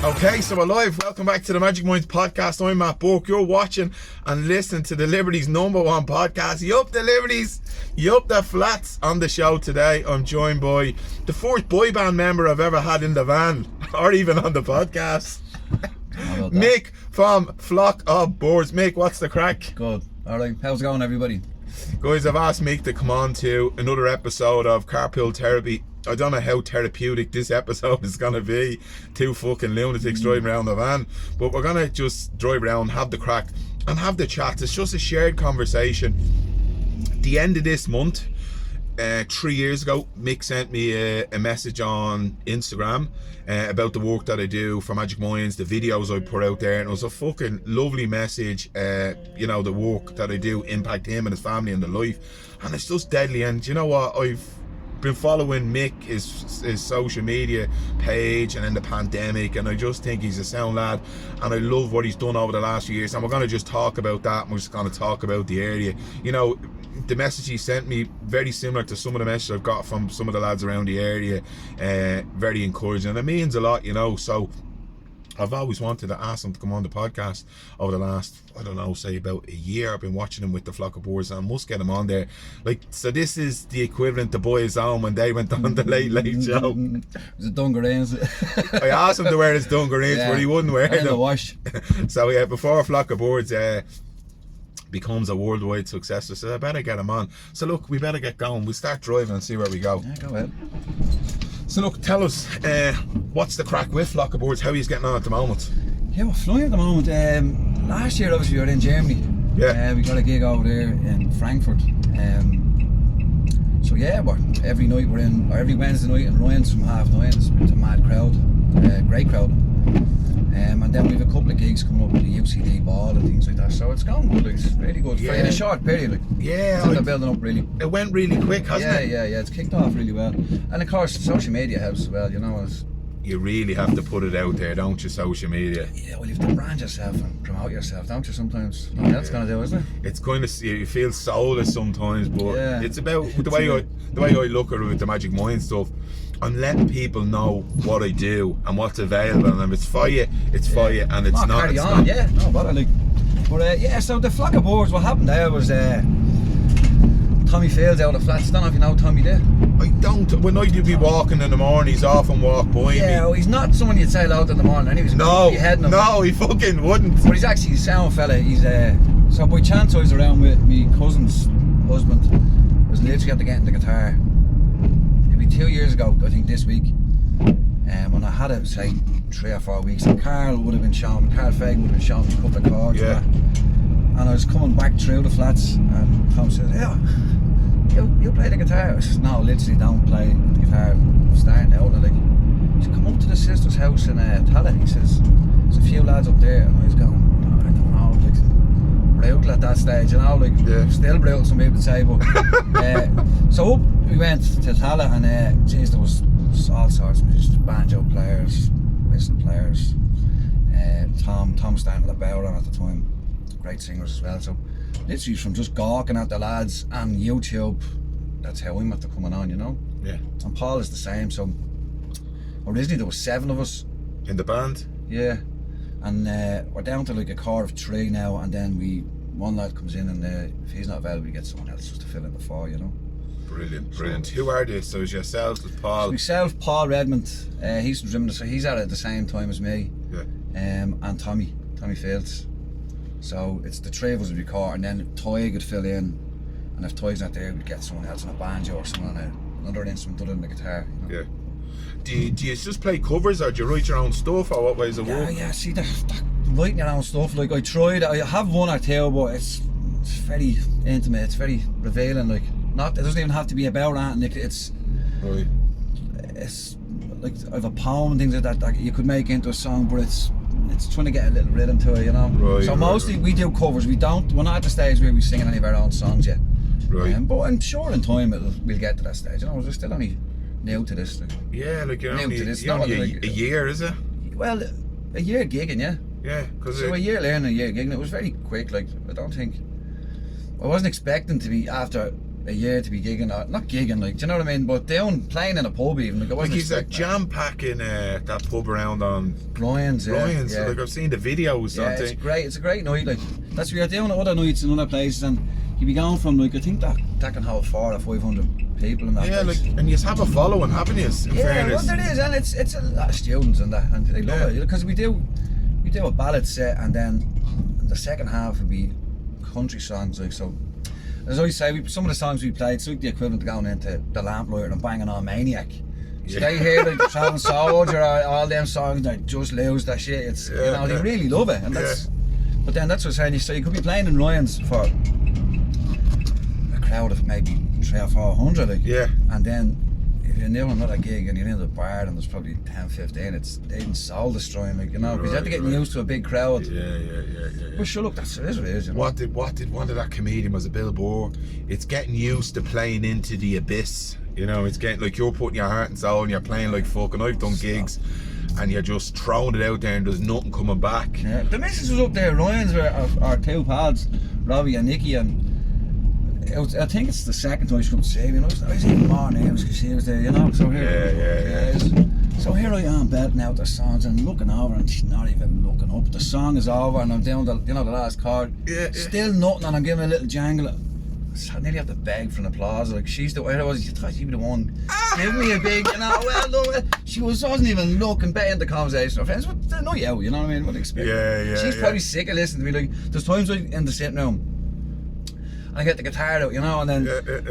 Okay, so we're live. Welcome back to the Magic Minds podcast. I'm Matt Burke. You're watching and listening to the Liberties #1 podcast. Yup, the Liberties. Yup, the Flats. On the show today, I'm joined by the first boy band member I've ever had in the van, or even on the podcast. Mick from Flock of Birds. Mick, what's the crack? Good. Alright, how's it going, everybody? Guys, I've asked Mick to come on to another episode of Carpool Therapy. I don't know how therapeutic this episode is going to be. Two fucking lunatics driving around the van. But we're going to just drive around, have the crack and have the chats. It's just a shared conversation. The end of this month, 3 years ago, Mick sent me a message on Instagram about the work that I do for Magic Minds, the videos I put out there, and it was a fucking lovely message. You know, the work that I do impact him and his family and the life, and it's just deadly. And you know what, I've been following Mick, his social media page, and in the pandemic, and I just think he's a sound lad, and I love what he's done over the last few years. And we're going to just talk about that, and we're just going to talk about the area. You know, the message he sent me, very similar to some of the messages I've got from some of the lads around the area, very encouraging, and it means a lot, you know. So I've always wanted to ask him to come on the podcast over the last, I don't know, say about a year. I've been watching him with the Flock of Birds, and I must get him on there. Like, so this is the equivalent to Boys Home when they went on the Late Late Show. Was it dungarees? I asked him to wear his dungarees, but he wouldn't wear them. Wash. So yeah, before Flock of Birds becomes a worldwide success, I said I better get him on. So look, we better get going. We'll start driving and see where we go. Yeah, go ahead. So look, tell us, what's the crack with Flock of Birds? How are you getting on at the moment? Yeah, we're flying at the moment. Last year, obviously, we were in Germany. Yeah. We got a gig over there in Frankfurt. So yeah, every night we're in, or every Wednesday night in Ryan's from 9:30. It's a mad crowd, great crowd. And then we have a couple of gigs coming up with the UCD ball and things like that. So it's going good. Like, it's really good. Yeah. In a short period. Like, yeah. They're building up really. It went really quick, hasn't it? Yeah. It's kicked off really well. And of course, social media helps as well. You know. You really have to put it out there, don't you? Social media. Yeah, well, you have to brand yourself and promote yourself, don't you? Sometimes. Nothing else going to do, isn't it? It's kind of, you feel soulless sometimes, but it's about the way I look at it with the Magic Mind stuff. I'm letting people know what I do and what's available, and if it's for you, it's for you, and it's not. Carry on, yeah. No, but yeah. So the Flock of Birds, what happened there was Tommy Fields out of Flats. I don't know if you know Tommy there. I don't. When I do be walking in the morning, he's often walk by me. Yeah, well, he's not someone you'd say out in the morning. Anyways, no, he fucking wouldn't. But he's actually a sound fella. He's so by chance I was around with my cousin's husband. I was literally got to get in the guitar. 2 years ago, I think this week, when I had it, say 3 or 4 weeks, and Carl would have been shown, Carl Fagan would have been shown a couple of chords. Yeah. And I was coming back through the Flats, and Tom said, "Yeah, you play the guitar?" I said, "No, literally don't play the guitar. I'm starting out." And like, he said, "Come up to the sister's house in Tala." He says, "There's a few lads up there," and I was going, "Oh, I don't know, like, brutal at that stage, you know, like, still brutal, some people would say, but so up we went to Tala, and geez, there was all sorts of musicians, banjo players, whistle players, Tom standing with a bow on at the time, great singers as well. So literally from just gawking at the lads and YouTube, that's how I'm after coming on, you know. Yeah. And Paul is the same. So originally there was 7 of us in the band. Yeah. And we're down to like a core of 3 now, and then one lad comes in, and if he's not available, we get someone else just to fill in the 4, you know. Brilliant. Who are they? So it's yourselves with Paul? So myself, Paul Redmond, he's from Drimnagh, so he's at it at the same time as me. Yeah. And Tommy Fields. So it's the 3 of us would record, and then Toy would fill in, and if Toy's not there, we'd get someone else on a banjo or someone on another instrument other than the guitar. You know? Yeah. Do you just play covers, or do you write your own stuff, or what ways it work? Yeah, see, the writing your own stuff, like I have 1 or 2, but it's very intimate, it's very revealing, like, it doesn't even have to be about that, like, it's like, I have a poem and things like that you could make into a song, but it's trying to get a little rhythm to it, you know. So mostly we do covers, we're not at the stage where we're singing any of our own songs yet. But I'm sure in time we'll get to that stage, you know. We're still only new to this. Like, yeah, like you're only a year, is it? Well, a year gigging, yeah. Yeah, because a year learning, a year gigging. It was very quick. Like, I wasn't expecting to be after a year to be gigging, or not gigging, like, do you know what I mean? But playing in a pub even, like, I wasn't he's like expecting jam packing that pub around on Bryans, yeah. Like I've seen the videos. Yeah, on it's thing. great. It's a great night. Like that's what you're doing at other nights in other places, and you be going from like I think that can hold 400 or 500 people in that. Yeah, place. like, and you have a following, haven't you? In fairness. Well, there is, and it's a lot of students and that, and they love it because we do a ballad set, and then the second half would be country songs. Like so, as I say, some of the songs we played, it's like the equivalent of going into the Lamplighter and banging on Maniac. So they hear like the Traveling Soldier, or all them songs, they just lose that shit. It's you know they really love it, and that's. But then that's what I'm saying. So you could be playing in Ryan's for a crowd of maybe 300 or 400, like, and then if you're doing another gig and you're in the bar and there's probably 10, 15, it's even soul destroying, like, you know, because you have to get used to a big crowd. Yeah. But sure, look, that's what it is. You know? What did one of that comedian was a billboard? It's getting used to playing into the abyss. You know, it's getting like you're putting your heart and soul and you're playing like fucking. I've done gigs and you're just throwing it out there and there's nothing coming back. Yeah, the missus was up there. Ryan's were our two pads, Robbie and Nicky, and I think it's the second time she come to see me. You know, I was even more names because she was there. You know, so here. So here I am belting out the songs and looking over, and she's not even looking up. The song is over, and I'm down the the last chord. Still nothing, and I'm giving a little jangle. I nearly have to beg for an applause. Like she's the way I was. You thought she'd be the one. Give me a big, you know. Well, look, she wasn't even looking back in the conversation. Her friends, but they're not out. You know what I mean? What expect? She's probably sick of listening to me. Like there's times I in the sitting room. I get the guitar out, you know, and then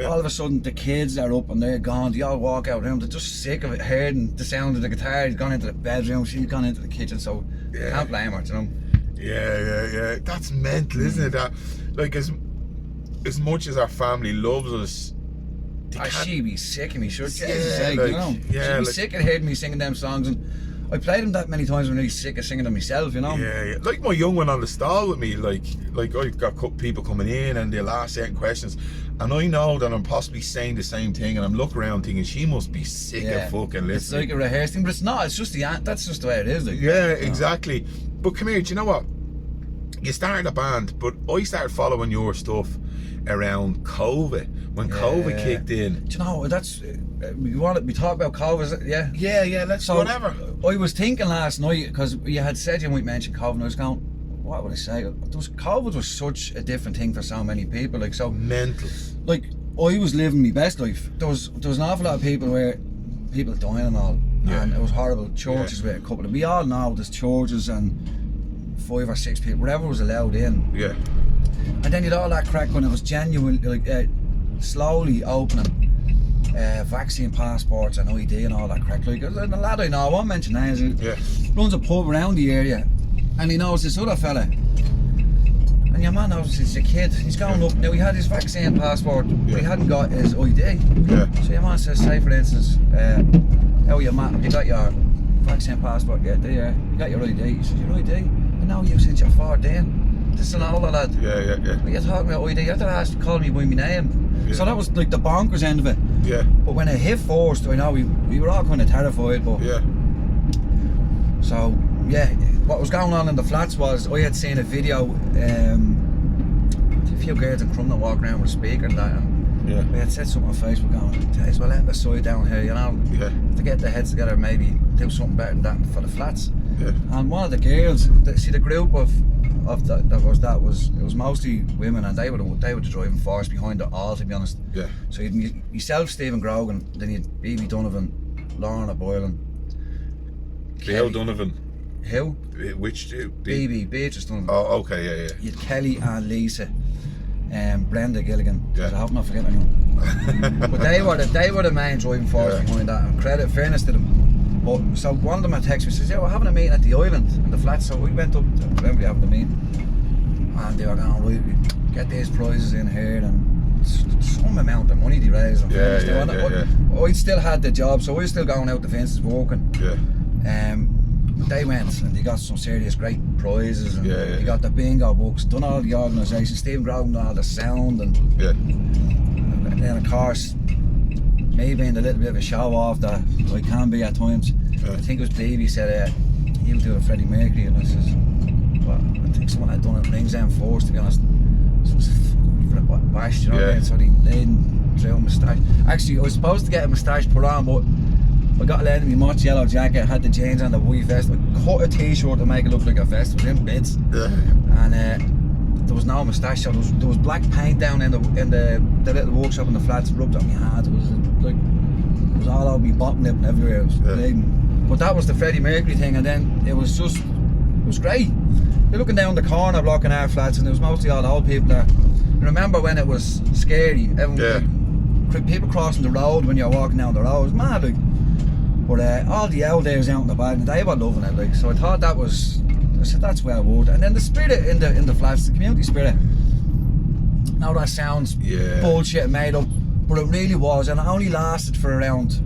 all of a sudden the kids are up and they're gone. They all walk out room. They're just sick of it, hearing the sound of the guitar. He's gone into the bedroom. She's gone into the kitchen. So you can't blame her, you know. Yeah. That's mental, isn't it? That like as much as our family loves us, she'd be sick of me, sure. Yeah, you know. She'd be sick of hearing me singing them songs, and I played them that many times. I'm really sick of singing them myself, you know. Yeah. Like my young one on the stall with me, like I've got people coming in and they'll ask certain questions, and I know that I'm possibly saying the same thing, and I'm looking around thinking she must be sick of fucking listening. It's like a rehearsing, but it's not. It's just that's just the way it is. Like, exactly. But come here, do you know what? You started a band, but I started following your stuff around COVID, when COVID kicked in. Do you know, that's we talk about COVID, yeah, let's whatever. I was thinking last night, because you had said you might mention COVID, and I was going, what would I say? COVID was such a different thing for so many people, like, so mental. Like I was living my best life. There was an awful lot of people dying and all, and it was horrible. Churches with a couple of, we all know there's churches and 5 or 6 people, whatever was allowed in. Yeah. And then you'd all that crack when it was genuine, like slowly opening vaccine passports and ID and all that crack. Like a lad I know, I won't mention names, runs a pub around the area, and he knows this other fella. And your man knows he's a kid. He's going up now. He had his vaccine passport, but he hadn't got his ID. So your man says, say for instance, "Oh, your man, you got your vaccine passport? Yeah, there. You got your ID." He says, "Your ID? I know you since you're 14." This is an older lad. Yeah. But you're talking about ID. You have to ask to call me by my name. So that was like the bonkers end of it. Yeah. But when it hit first, I know we were all kind of terrified. But so what was going on in the flats was I had seen a video. A few girls in Crumlin walking around with a speaker and that. And we had said something on Facebook going, "Well, let the side down here, you know, to get their heads together, maybe do something better than that for the flats." And one of the girls, the group of that was mostly women, and they were the driving force behind it all, to be honest. So you'd yourself, Stephen Grogan, then you'd B.B. Donovan, Lorna Boylan, Bill Donovan. Who? Which two? B.B. Beatrice Donovan. Oh, okay, yeah. You'd Kelly and Lisa, Brenda Gilligan. I hope not forgetting anyone. But they were the main driving force behind that, and fairness to them. But so one of them had texted me, says, "Yeah, we're having a meeting at the island in the flats." So we went up to Wembley having the meeting, and they were going, "Right, get these prizes in here," and some amount of money they raised. I still had the job, so I was still going out the fences working. They went and they got some serious great prizes, and they got the bingo books, done all the organisation. Stephen Grogan done all the sound, and then of course me being a little bit of a show off that I can be at times. I think it was Davey said, "He'll do a Freddie Mercury," and I says, "Well, I think someone had done it Rings End first, to be honest." So it was for a bash, you know what I mean? So they drew a moustache. Actually, I was supposed to get a moustache put on, but I got a lad in my much yellow jacket, had the jeans and the white vest. I cut a t-shirt to make it look like a vest. It was in bits. Yeah. And there was no moustache, so there was black paint down in the little workshop in the flats, rubbed on my hands. It was all over my bottom lip and everywhere. It was bleeding. But that was the Freddie Mercury thing, and then it was great. You're looking down the corner block in our flats, and it was mostly all the old people there. I remember when it was scary, people crossing the road when you're walking down the road, it was mad, like. But all the elders out in the back, and they were loving it, like. So I thought I said that's well would. And then the spirit in the flats, the community spirit. Now that sounds bullshit and made up, but it really was, and it only lasted for around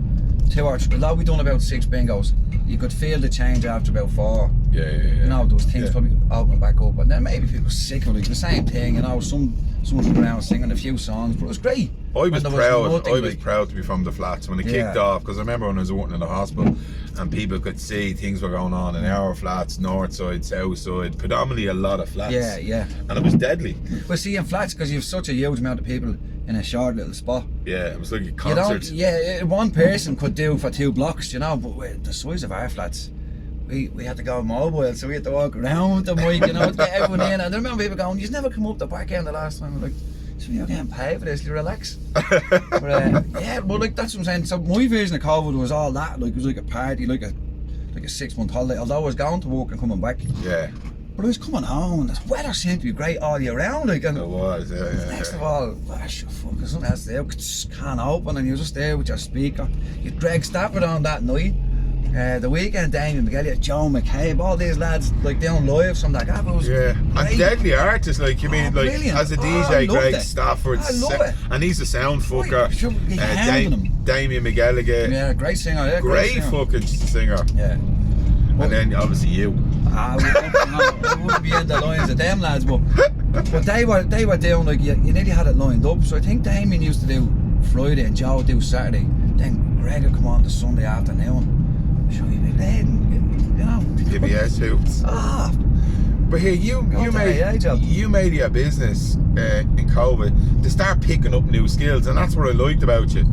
2 or 3. Although we done about 6 bingos, you could feel the change after about 4. Yeah. You know, those things probably opening back up, and then maybe people were sick of it, the same thing. You know, someone was around singing a few songs, but it was great. I was proud to be from the flats when it kicked off, because I remember when I was working in the hospital and people could see things were going on in our flats, north side, south side, predominantly a lot of flats. Yeah. And it was deadly. Well, see, in flats, because you have such a huge amount of people in a short little spot. Yeah, it was like a concert. One person could do for 2 blocks, you know, but the size of our flats, we had to go mobile, so we had to walk around with the mic, you know, to get everyone in. And I remember people going, "You've never come up the back end the last time." I'm like, "So you're getting paid for this, you relax." But well, like, that's what I'm saying. So my version of COVID was all that, like, it was like a party, like a 6-month holiday. Although I was going to work and coming back. Yeah. But I was coming home, and the weather seemed to be great all year round, like. And it was, next of all, there's something else there, can't open, and you're just there with your speaker. You had Greg Stafford on that night. The weekend, Damien McGilly, Joe McCabe, all these lads, like, down live, something like that. It was great. And deadly artists, like, you mean, like, brilliant. as a DJ, Greg Stafford, I love it. and he's a sound fucker. Damien McGilligan, yeah, great singer, yeah, great fucking singer. Yeah. And then obviously you. I wouldn't be in the lines of them lads, but they were doing, like, you nearly had it lined up. So I think Damien used to do Friday and Joe would do Saturday. Then Greg would come on the Sunday afternoon. Show you be playing, you know. PBS hoops. But here you made your business in COVID to start picking up new skills, and that's what I liked about you.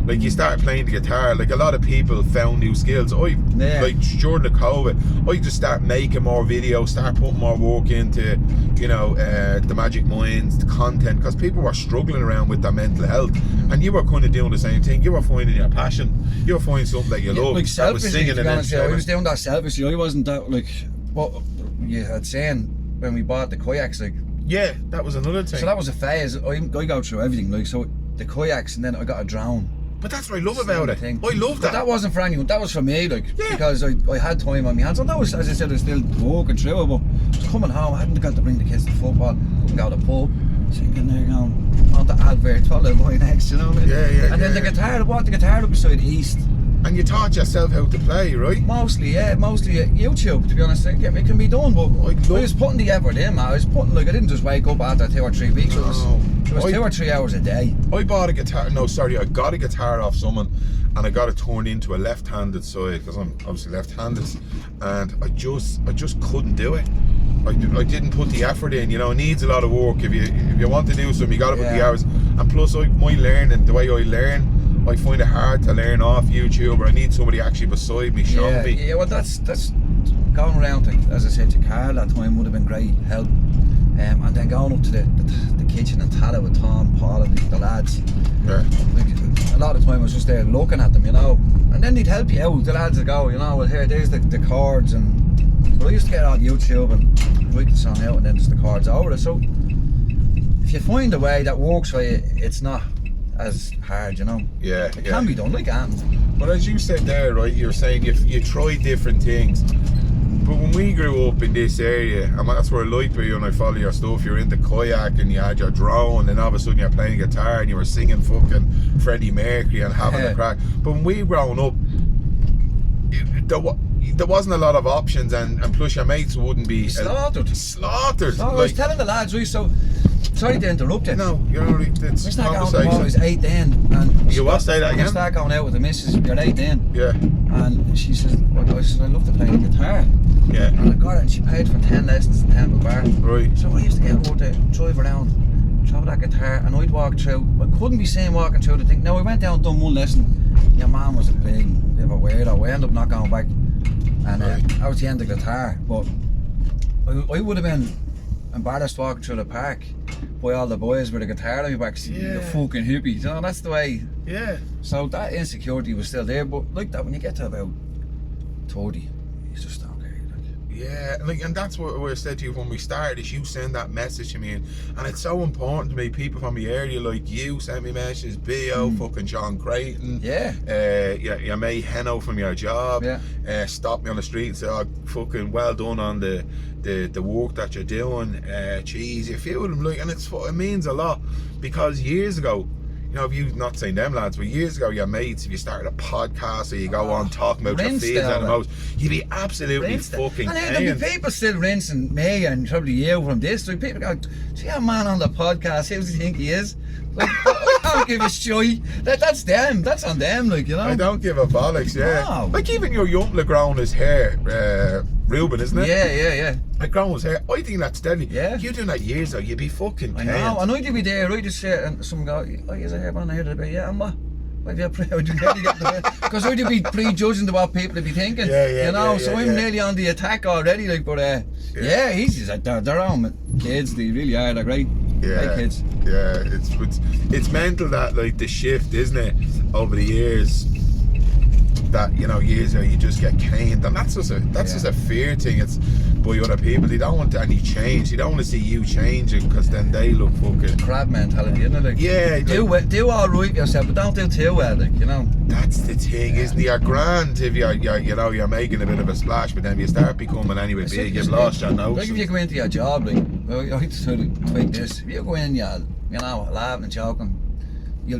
Like, you started playing the guitar. Like, a lot of people found new skills. Like during the COVID, I just start making more videos, start putting more work into, you know, the Magic Minds, the content, because people were struggling around with their mental health, and you were kind of doing the same thing. You were finding your passion. You were finding something that you love. Like, selfishly, to be honest, I was doing that selfishly. I wasn't that, like, what you had saying when we bought the kayaks, like. Yeah, that was another thing. So that was a phase. I go through everything, like, so the kayaks, and then I got a drone. But that's what I love about it. I love that. But that wasn't for anyone. That was for me, like, because I had time on my hands. And that was, as I said, I was still walking through it, but I was coming home. I hadn't got to bring the kids to football. Couldn't go to the pub. Sitting there going on the advert, follow my next, you know what I mean? Yeah. And then the guitar, I bought the guitar up beside East. And you taught yourself how to play, right? Mostly YouTube, to be honest. It can be done, but I was putting the effort in, man. I was putting, like, I didn't just wake up after 2 or 3 weeks. It was 2 or 3 hours a day. I got a guitar off someone, and I got it turned into a left-handed side, because I'm obviously left-handed, and I just couldn't do it. I didn't put the effort in, you know. It needs a lot of work. If you want to do something, you got to put the hours. And plus, the way I learn, I find it hard to learn off YouTube, or I need somebody actually beside me showing me. Yeah, well, that's going around to, as I said, to Carl that time would have been great help. And then going up to the kitchen and tatting with Tom, Paul, and the lads. Yeah. Like, a lot of the time I was just there looking at them, you know. And then they'd help you out. The lads would go, you know, well, here, there's the chords, and I used to get on YouTube and write the song out, and then just the chords over it. So if you find a way that works for you, it's not as hard, you know. Yeah, it can be done, like, and. But as you said there, right, you're saying you try different things. But when we grew up in this area, and that's where I liked you, and I follow your stuff, you're into kayak and you had your drone, and all of a sudden you're playing guitar and you were singing fucking Freddie Mercury and having a crack. But when we grown up, there wasn't a lot of options, and plus your mates wouldn't be slaughtered. No, I was telling the lads, sorry to interrupt you. No, you're only, it's we start going out, I was 8 then, and you what, say that again? I start going out with the missus, you're 8 then. Yeah. And she says, I love to play the guitar. Yeah. And I got it, and she paid for 10 lessons in Temple Bar. Right. So I used to get her to drive around throw that guitar, and I'd walk through. I couldn't be seen walking through the thing. Now, I went down and done one lesson. Your man was a bit of a weirdo. I ended up not going back. And that was the end of the guitar. But I would have been embarrassed walking through the park by all the boys with a guitar on my back. You fucking hippie. You know, that's the way. Yeah. So that insecurity was still there. But like that, when you get to about 30, you just don't care. Yeah, like, and that's what I said to you when we started, is you send that message to me, and it's so important to me. People from the area like you sent me messages, B.O., fucking John Creighton, your mate Heno from your job, stopped me on the street and said, oh, fucking well done on the work that you're doing, cheese, you feel them, like, and it means a lot, because years ago, you know, if you, not saying them lads, but years ago, your mates, if you started a podcast or you go on talking about your feelings and emotions, you'd be absolutely fucking and then there'll be people still rinsing me and probably you from this. Like, people go, see a man on the podcast, who does he think he is? Like, I don't give a shit. That's them. That's on them, like, you know. I don't give a bollocks, No. Like, even your young grown his hair, Ruben, isn't it? Yeah. Like, grown his hair. I think that's deadly. Yeah. You doing that years ago, you'd be fucking I canned. know, and I'd be there, I'd just say, and someone go, oh, here's a hairband here today. Yeah, and what? Like, yeah, because I'd be prejudging to what people would be thinking. You know, so I'm nearly on the attack already, like, but he's like, they're on kids, they really are, they're great. Great kids. Yeah, it's mental that, like, the shift, isn't it, over the years, that, you know, years ago you just get caned, and that's just a fear thing. It's by other people. They don't want any change. They don't want to see you changing, because then they look fucking crab mentality, isn't it? Like, yeah, do all right yourself, but don't do too well, like, you know. That's the thing, isn't it? You're grand if you're making a bit of a splash, but then you start becoming anyway big, you've lost your nose. Like, if you go into your job, like, I hate to tweak this, if you go in, you know, laughing and joking,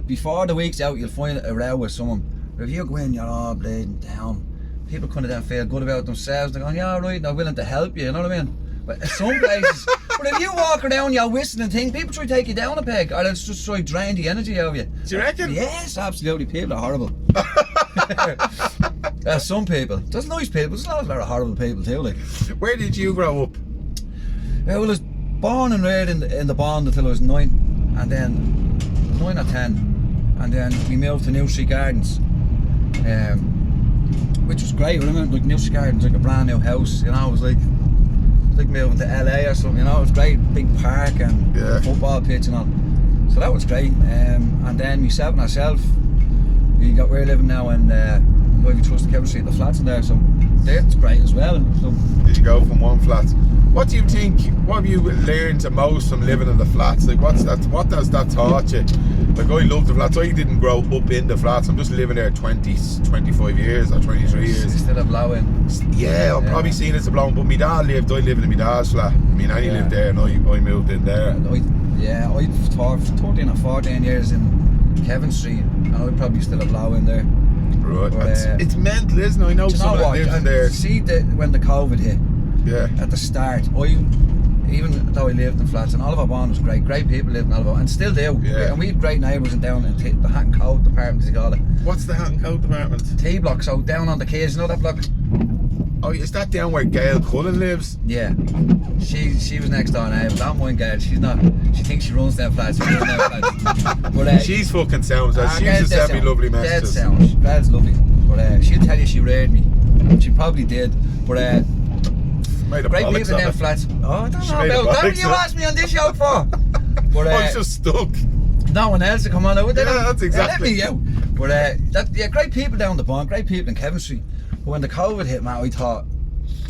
before the week's out, you'll find a row with someone. But if you go in, you're all bleeding down, people kind of then feel good about themselves. They're going, yeah, all right, they're willing to help you, you know what I mean? But at some places, but if you walk around, you're whistling and thing, people try to take you down a peg, or they'll just try to drain the energy out of you. Do you reckon? Yes, absolutely. People are horrible. Some people. There's nice people, there's a lot of horrible people too, like. Where did you grow up? Well, I was born and reared in the Bond until I was 9, and then 9 or 10, and then we moved to New Street Gardens. Which was great. I remember, like, New Street Gardens, like a brand new house, you know. It was like moving to LA or something, you know. It was great, big park and football pitch and all. So that was great. And then myself and ourselves, we're living now in Ivy Trust, Kevin Street, the flats in there. So that's great as well. So, did you go from one flat? What do you think? What have you learned the most from living in the flats? Like, what does that taught you? Like, I love the flats. I didn't grow up in the flats. I'm just living there 25 years or 23 years. Still a blow in. Yeah, I've probably seen it's a blow in. But my dad lived in my dad's flat. I mean, I lived there and I moved in there. I've taught 13 or 14 years in Kevin Street, and I'd probably still a blow in there. Right. But, it's mental, isn't it? I know someone that lives in there. See, when the COVID hit, at the start, even though I lived in flats, and Oliver Bond was great people lived in Oliver, and still do. Yeah. And we had great neighbours down in the Hat and Coat department, as you call it. What's the Hat and Coat department? T block, so down on the quays, you know that block? Oh, is that down where Gail Cullen lives? Yeah. She was next door now, but that one girl, she's not. She thinks she runs them flats. But, she's fucking sounds. She used to send me lovely messages. Dead sounds. That's lovely. But she'll tell you she reared me. She probably did. But great people in them flats. Oh, I don't know about that. You asked me on this show for. But I was just stuck. No one else to come on out. That's exactly. Let me out. But great people down the Bond, great people in Kevin Street. But when the COVID hit, man, I thought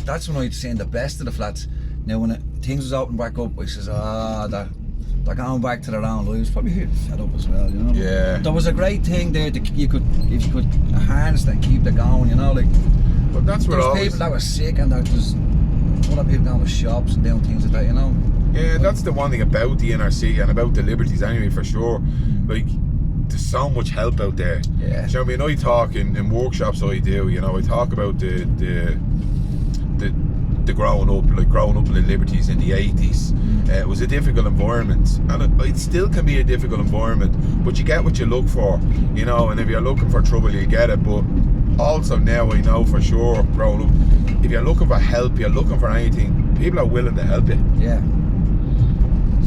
that's when I'd seen the best of the flats. Now when things was opening back up, I says, they're going back to their own lives. Probably fed up as well, you know. Yeah. There was a great thing there that if you could harness that, keep it going, you know, like. But that's where there was people that were sick, and there was other people down the shops and doing things like that, you know. Yeah, that's the one thing about the inner city and about the Liberties anyway, for sure. Like, there's so much help out there. Yeah. So, I mean, I talk in workshops I do, you know, I talk about the growing up in the Liberties in the 80s. It was a difficult environment, and it still can be a difficult environment, but you get what you look for, you know, and if you're looking for trouble, you get it. But also now I know for sure, growing up, if you're looking for help, you're looking for anything, people are willing to help you. Yeah.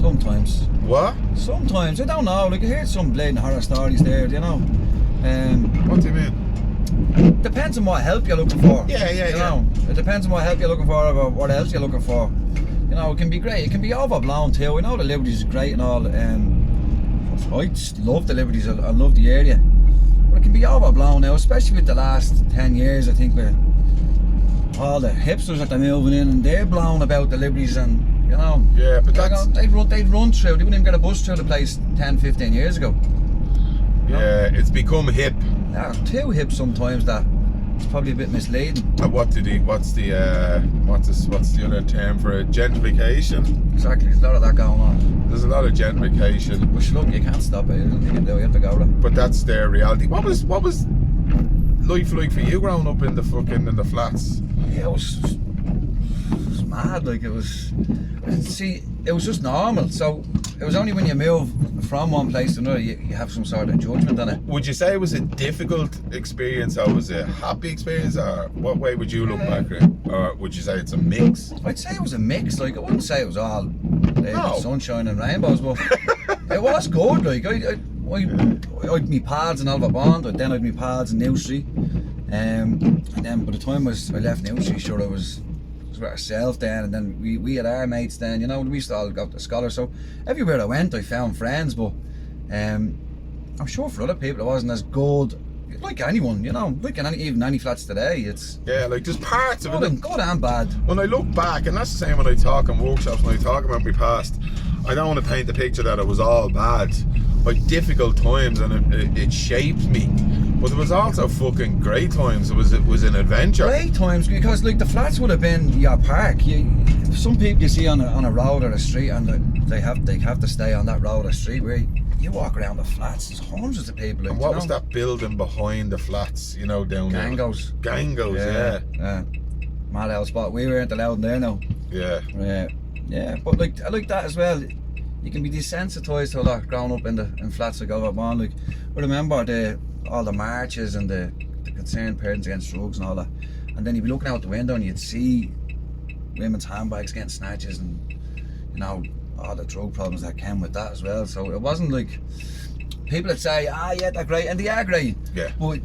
Sometimes. What? Sometimes, I don't know, like I heard some blatant horror stories there, you know. What do you mean? Depends on what help you're looking for. Yeah, You know, it depends on what help you're looking for or what else you're looking for. You know, it can be great, it can be overblown too. I know the Liberties is great and all, I just love the Liberties, I love the area. But it can be overblown now, especially with the last 10 years, I think, with all the hipsters that they're moving in and they're blown about the Liberties and, you know. Yeah, but they'd run through, they wouldn't even get a bus through the place 10, 15 years ago. Yeah, it's become hip. Yeah, too hip sometimes that it's probably a bit misleading. What's the other term for it? Gentrification. Exactly, there's a lot of that going on. There's a lot of gentrification. But look, you can't stop it, you can do, you have to go there. But that's their reality. What was life like for you growing up in the flats? Yeah, it was mad, like it was just normal. So it was only when you move from one place to another you have some sort of judgment on it. Would you say it was a difficult experience or was it a happy experience, or what way would you look back at it? Or would you say it's a mix? I'd say it was a mix, like I wouldn't say it was all sunshine and rainbows, but it was good. Like I'd me pads in Albert Bond, then I'd me pads in New Street, and then by the time I left New Street, sure I was with ourselves then, and then we had our mates then, you know, we used to all go to scholars, so everywhere I went I found friends, but I'm sure for other people it wasn't as good, like anyone, you know, like even any flats today, it's like there's parts of it good and bad. When I look back, and that's the same when I talk in workshops, when I talk about my past, I don't want to paint the picture that it was all bad, like difficult times, and it shaped me. But there was also fucking great times. It was an adventure. Great times, because like the flats would have been your park. Some people you see on a road or a street, and they have to stay on that road or street. Where you walk around the flats, there's hundreds of people. And what was that building behind the flats? You know, down Gangos. there. Gangos, yeah. Mad old spot. We weren't allowed in there now. Yeah. Yeah. But like I like that as well. You can be desensitised to a lot growing up in flats like Albert Bond. Like I remember all the marches and the concerned parents against drugs and all that, and then you'd be looking out the window and you'd see women's handbags getting snatches and, you know, all the drug problems that came with that as well. So it wasn't like people would say, yeah, they're great, and they are great, but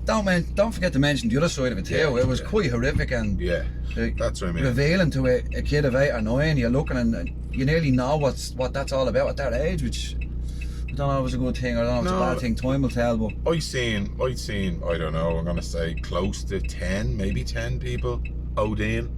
don't forget to mention the other side of it too. It was quite horrific and that's what I mean, revealing to a kid of 8 or 9. You're looking and you nearly know what that's all about at that age, which I don't know if it was a good thing or I don't know if it's a bad thing. Time will tell. But I'd seen I don't know, I'm gonna say close to 10, maybe 10 people ODing.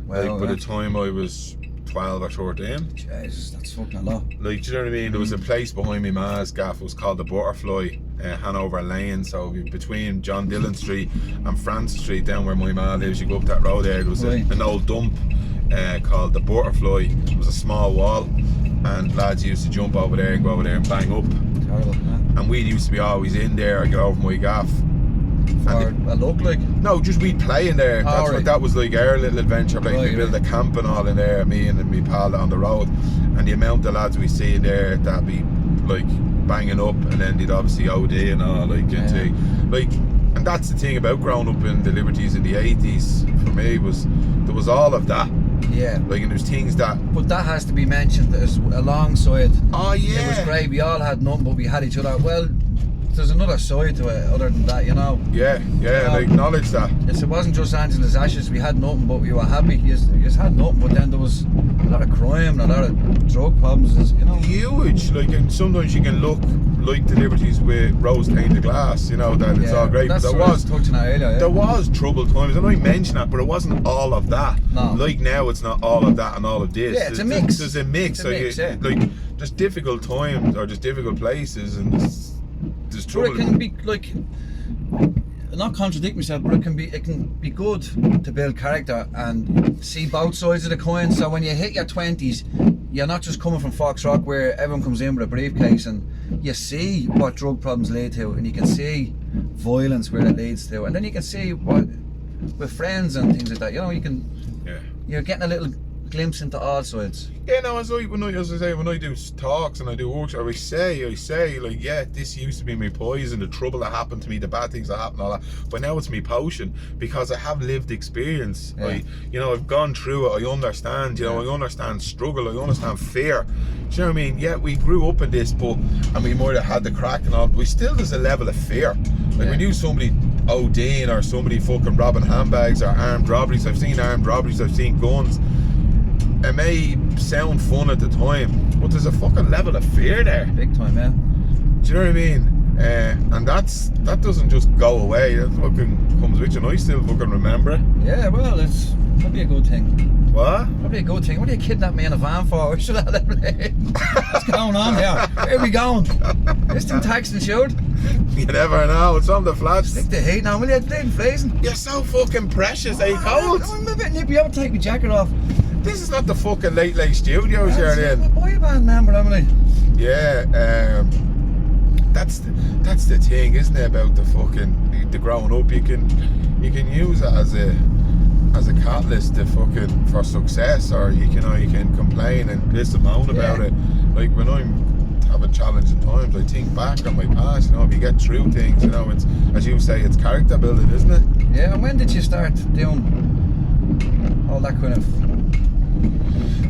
Well, by the time I was 12 or 13. Jesus, that's fucking a lot. Like, do you know what I mean? There was a place behind me ma's gaff, it was called the Butterfly, Hanover Lane. So between John Dillon Street and Francis Street, down where my ma lives, you go up that road there was an old dump called the Butterfly. It was a small wall, and lads used to jump over there and go over there and bang up. Terrible, and we used to be always in there. I get over my gaff. Or a look like? No, just we'd play in there. That's what that was like, our little adventure. Like we built a camp and all in there, me and me pal on the road. And the amount of lads we see in there that'd be like banging up, and then they'd obviously OD and all, like into like. And that's the thing about growing up in the Liberties in the 80s for me, was there was all of that. Yeah. Like, and there's things that... But that has to be mentioned as alongside. Oh, yeah. It was great, we all had nothing, but we had each other. Well, there's another side to it other than that, you know. Yeah, and I acknowledge that. Yes, it wasn't just Angela's Ashes, we had nothing, but we were happy. You just had nothing, but then there was a lot of crime and a lot of drug problems, you know. Huge, like, and sometimes you can look like the Liberties with rose tainted glass, you know, that it's all great. That's but there was troubled times, and I mentioned that, but it wasn't all of that. No. Like now, it's not all of that and all of this. Yeah, it's a mix. There's a mix. Like, there's difficult times or just difficult places, and there's trouble. But it can be like, not contradict myself, but it can be good to build character and see both sides of the coin. So when you hit your 20s, you're not just coming from Foxrock where everyone comes in with a briefcase, and you see what drug problems lead to, and you can see violence where it leads to, and then you can see what with friends and things like that. You know, you're getting a little glimpse into all sides. Yeah, no, as I say, when I do talks and I do workshops, I say, like, yeah, this used to be my poison, the trouble that happened to me, the bad things that happened, all that. But now it's my potion because I have lived experience. Yeah. I've gone through it. I understand. I understand struggle. I understand fear. Do you know what I mean? Yeah, we grew up in this, and we might have had the crack and all. But there's a level of fear. Like when you somebody ODing or somebody fucking robbing handbags or armed robberies. I've seen armed robberies. I've seen guns. It may sound fun at the time, but there's a fucking level of fear there. Big time, yeah. Do you know what I mean? And that doesn't just go away. That fucking comes with you, and I still fucking remember it. Yeah, well, it's probably a good thing. What? Probably a good thing. What do you kidnap me in a van for? We should have that plane. What's going on here? Where are we going? This thing taxed and insured? You never know. It's on the flats. Stick the heat now, will you? It's dead freezing. You're so fucking precious, cold. I'm a bit nippy. I'll take my jacket off. This is not the fucking late studios you're in. I'm a boy band member, haven't I? Yeah, that's the thing, isn't it, about the growing up? You can use it as a catalyst for success, or you can complain and piss and moan about it. Like when I'm having challenging times, I think back on my past. If you get through things, it's, as you say, it's character building, isn't it? Yeah. And when did you start doing all that kind of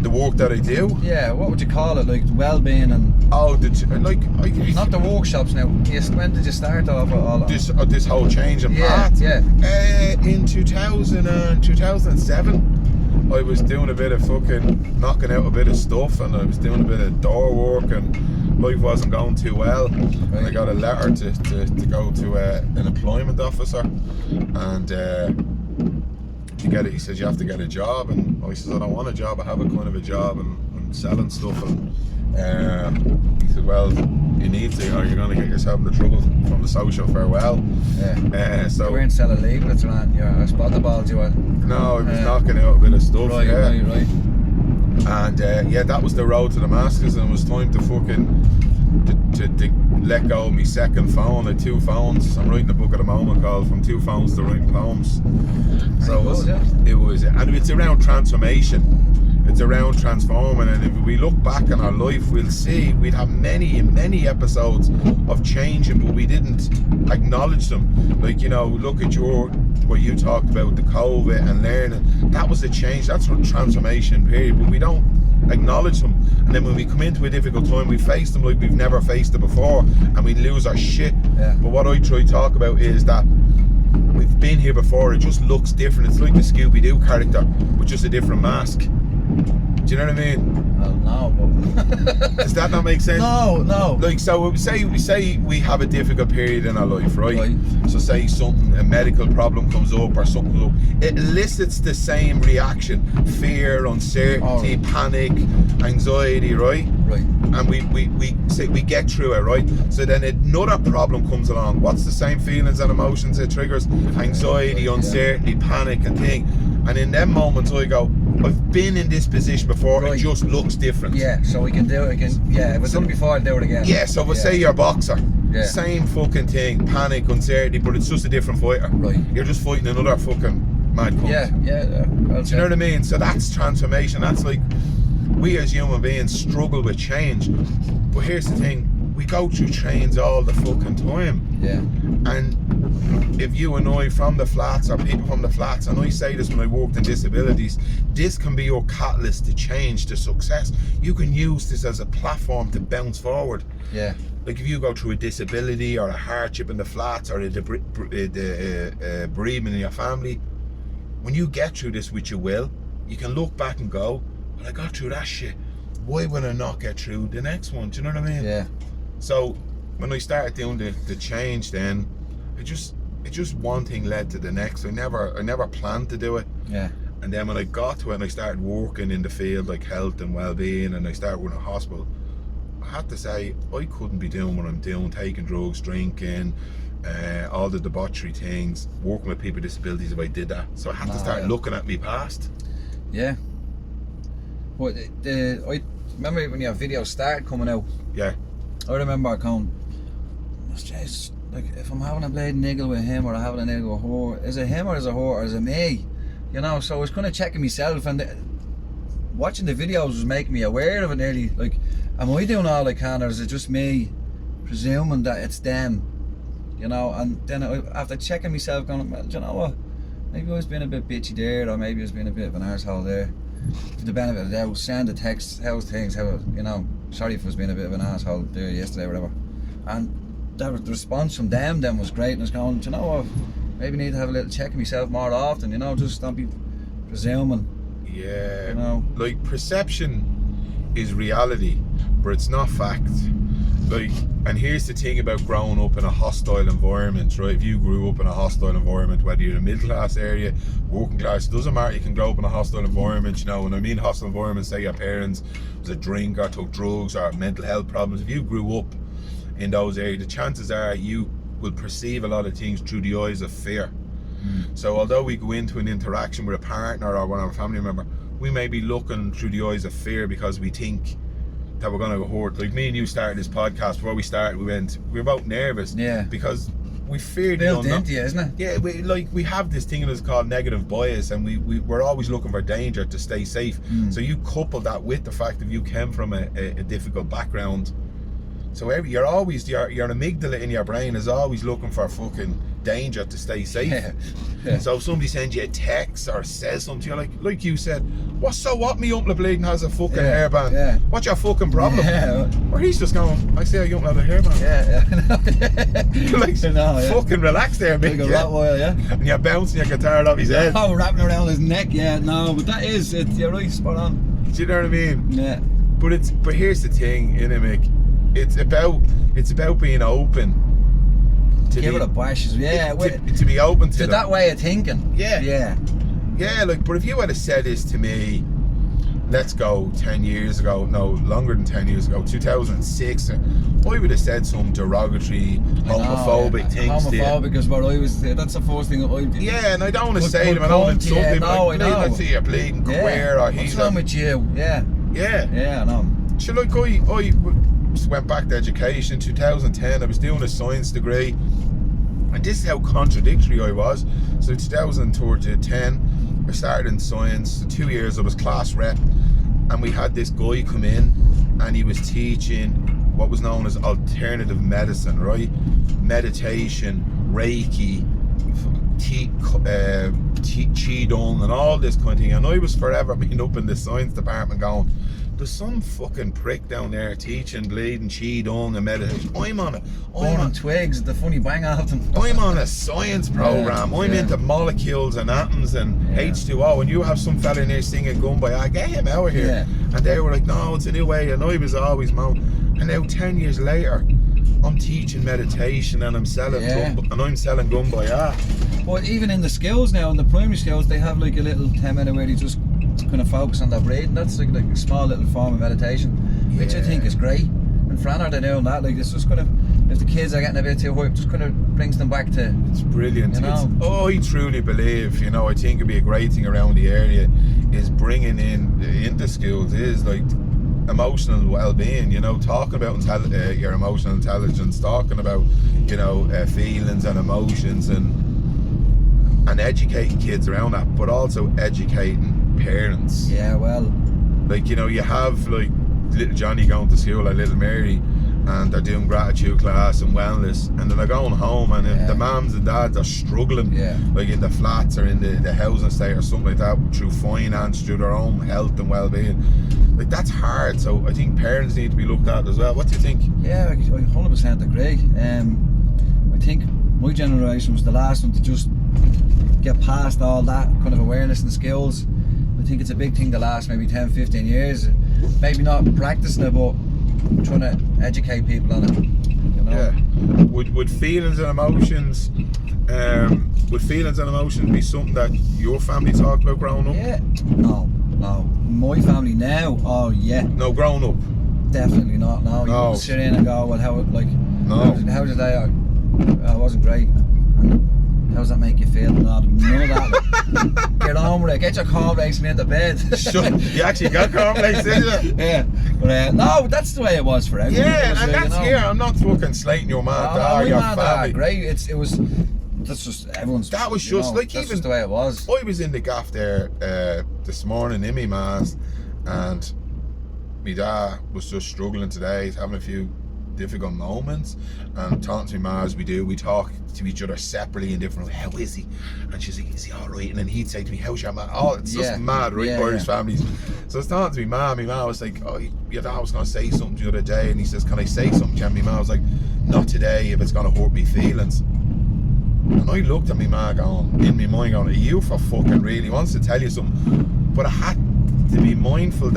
the work that I do? Yeah, what would you call it? Like well-being and not the workshops now. Yes, when did you start off with all that? This whole change in path? Yeah. In 2007, I was doing a bit of fucking knocking out a bit of stuff, and I was doing a bit of door work, and life wasn't going too well. Right. And I got a letter to go to an employment officer, and to get it, he says you have to get a job, and I says I don't want a job, I have a kind of a job, and I'm selling stuff, and he said, well, you need to, or you're going to get yourself into trouble from the social farewell. Yeah. So you weren't selling leaflets around your spot the balls you were? No, I was knocking out a bit of stuff. Right. And that was the road to Damascus, and it was time to fucking to let go of my second phone. I had two phones. I'm writing a book at the moment called From Two Phones to Writing Poems. So it was, and it's around transformation. It's around transforming, and if we look back on our life, we'll see we'd have many episodes of changing, but we didn't acknowledge them. Like, look at what you talked about, the COVID and learning. That was a change. That's a transformation period, but we don't acknowledge them. And then when we come into a difficult time, we face them like we've never faced it before, and we lose our shit. Yeah. But what I try to talk about is that we've been here before. It just looks different. It's like the Scooby-Doo character with just a different mask. Do you know what I mean? Well, no, but does that not make sense? No. Like, so say we have a difficult period in our life, right? So say a medical problem comes up or something comes up, it elicits the same reaction: fear, uncertainty, panic, anxiety, right? Right. And we get through it, right? So then another problem comes along. What's the same feelings and emotions it triggers? Anxiety, uncertainty, panic, and thing. And in them moments, I go, I've been in this position before. Right. It just looks different. Yeah, so we can do it again. Yeah, if it's done before, I'll do it again. Yeah, so if say you're a boxer, same fucking thing, panic, uncertainty, but it's just a different fighter. Right. You're just fighting another fucking mad cunt. Yeah. Do you know what I mean? So that's transformation. That's like, we as human beings struggle with change. But here's the thing, we go through change all the fucking time. Yeah. And if you and I from the flats, or people from the flats, and I say this when I worked in disabilities, this can be your catalyst to change, to success. You can use this as a platform to bounce forward. Yeah. Like if you go through a disability or a hardship in the flats, or the bereavement in your family, when you get through this, which you will, you can look back and go, well, I got through that shit. Why would I not get through the next one? Do you know what I mean? Yeah. So when I started doing the change, then it just one thing led to the next. I never planned to do it. Yeah. And then when I got to it and I started working in the field, like health and well-being, and I started running a hospital, I had to say I couldn't be doing what I'm doing, taking drugs, drinking, all the debauchery things, working with people with disabilities if I did that. So I had to start looking at me past. Yeah. Well, I remember when your videos started coming out. Yeah. I remember going, just like, if I'm having a blade niggle with him, or I'm having a niggle with her, is it him or is it her, or is it me? So I was kind of checking myself, and watching the videos was making me aware of it nearly. Like, am I doing all I can, or is it just me presuming that it's them? You know, and then after checking myself, going, well, do you know what? Maybe I was being a bit bitchy there, or maybe I was being a bit of an arsehole there. For the benefit of the doubt, send a text, how's things, how, you know, sorry if I was being a bit of an asshole there yesterday or whatever. And the response from them then was great, and I was going, do you know what? Maybe I need to have a little check of myself more often, you know, just don't be presuming. Yeah, You know? like perception is reality, but it's not fact. Like, and here's the thing about growing up in a hostile environment, right? If you grew up in a hostile environment, whether you're in a middle class area, working class, it doesn't matter, you can grow up in a hostile environment, you know. When I mean hostile environment, say your parents was a drinker, took drugs, or mental health problems. If you grew up in those areas, the chances are you will perceive a lot of things through the eyes of fear. So although we go into an interaction with a partner or one of our family member, we may be looking through the eyes of fear because we think that we're going to go hurt. Like me and you started this podcast. Before we started, we were both nervous. Yeah. Because we feared Built into you, isn't it? Yeah, we have this thing in us called negative bias, and we're always looking for danger to stay safe. So you couple that with the fact that you came from a difficult background. So your amygdala in your brain is always looking for fucking danger to stay safe. Yeah. So if somebody sends you a text or says something, you're like you said, what's so what? Me uncle bleeding has a fucking hairband. Yeah. What's your fucking problem? Yeah. Or he's just going, I say your uncle had a hairband. Yeah. Like, fucking relax there, mate. Like a Rottweiler, yeah. And you're bouncing your guitar off his head. Oh, wrapping around his neck, yeah. No, but that is it. You're right, spot on. Do you know what I mean? Yeah. But here's the thing, innit, Mick? It's about being open. To Give it a bash. Yeah. To be open to that way of thinking. Yeah. Yeah. Yeah, like, but if you had have said this to me, let's go 10 years ago, no, longer than 10 years ago, 2006, I would have said some derogatory, homophobic things to you. Homophobic is what I was, that's the first thing that I did. Yeah, and I don't want to say to them, I don't want to insult people, I know. Let's see you're bleeding queer, or he's... What's wrong with you? Yeah. Yeah. Yeah, I know. So like, I just went back to education, 2010, I was doing a science degree, and this is how contradictory I was. So 2010, I started in science. For 2 years I was class rep, and we had this guy come in, and he was teaching what was known as alternative medicine, right? Meditation, Reiki, Qigong, and all this kind of thing. And I was forever being up in the science department going, there's some fucking prick down there teaching bleeding Qigong and meditation. I'm on twigs, the funny bang off them. I'm on a science program. I'm into molecules and atoms and H2O, and you have some fella in there singing Gumbaya. Get him out of here. Yeah. And they were like, no, it's a new way. And I was always moan. And now 10 years later, I'm teaching meditation and I'm selling Gumbaya. But even in the skills now, in the primary skills, they have like a little 10-minute where they just kind of focus on their breathing. That's like a small little form of meditation, which I think is great. And Fran, they're doing that. Like, it's just kind of, if the kids are getting a bit too hyped, just kind of brings them back to. It's brilliant. You know? I truly believe, you know, I think it'd be a great thing around the area is bringing into schools is like emotional well-being, you know, talking about your emotional intelligence, talking about, you know, feelings and emotions, and educating kids around that, but also educating parents. Yeah, well, like, you know, you have like little Johnny going to school, like little Mary, and they're doing gratitude class and wellness, and then they're going home, and if the mums and dads are struggling, like in the flats or in the housing estate or something like that, through finance, through their own health and well-being, like, that's hard. So I think parents need to be looked at as well. What do you think? Yeah, I 100% agree. I think my generation was the last one to just get past all that kind of awareness and skills. I think it's a big thing the last maybe 10-15 years, maybe not practicing it, but trying to educate people on it, you know? Yeah. Would feelings and emotions be something that your family talked about growing up? Yeah. No. My family now, oh yeah. No, growing up? Definitely not, no. You would sit in and go, well, how did I wasn't great. And how does that make you feel? No, none of that. Get on with it. Get your cornflakes and into bed. You actually got cornflakes, did you? Yeah. But no, that's the way it was for everyone. Yeah, and that's here. I'm not fucking slating your man or your family. Great. That's just everyone's. That was just like, that's even just the way it was. I was in the gaff there this morning in my mass, and my dad was just struggling today. He's having a few difficult moments, and talking to my ma as we do, we talk to each other separately in different ways. How is he? And she's like, is he alright? And then he'd say to me, how's your man? Oh, it's just mad, right? Irish families. So I was talking to my ma was like, oh, your dad was going to say something the other day, and he says, can I say something to you? And my ma was like, not today, if it's going to hurt me feelings. And I looked at my ma going, in my mind going, are you for fucking real? He wants to tell you something. But I had to be mindful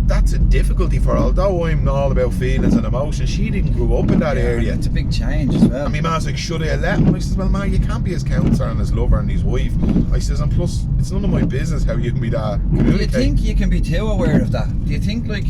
that's a difficulty for her. Although I'm all about feelings and emotions, she didn't grow up in that area. It's a big change as well. And my man's like, should I let him? I says, well, man, you can't be his counsellor and his lover and his wife. I says, and plus, it's none of my business how you can be that. Do you think you can be too aware of that? Do you think if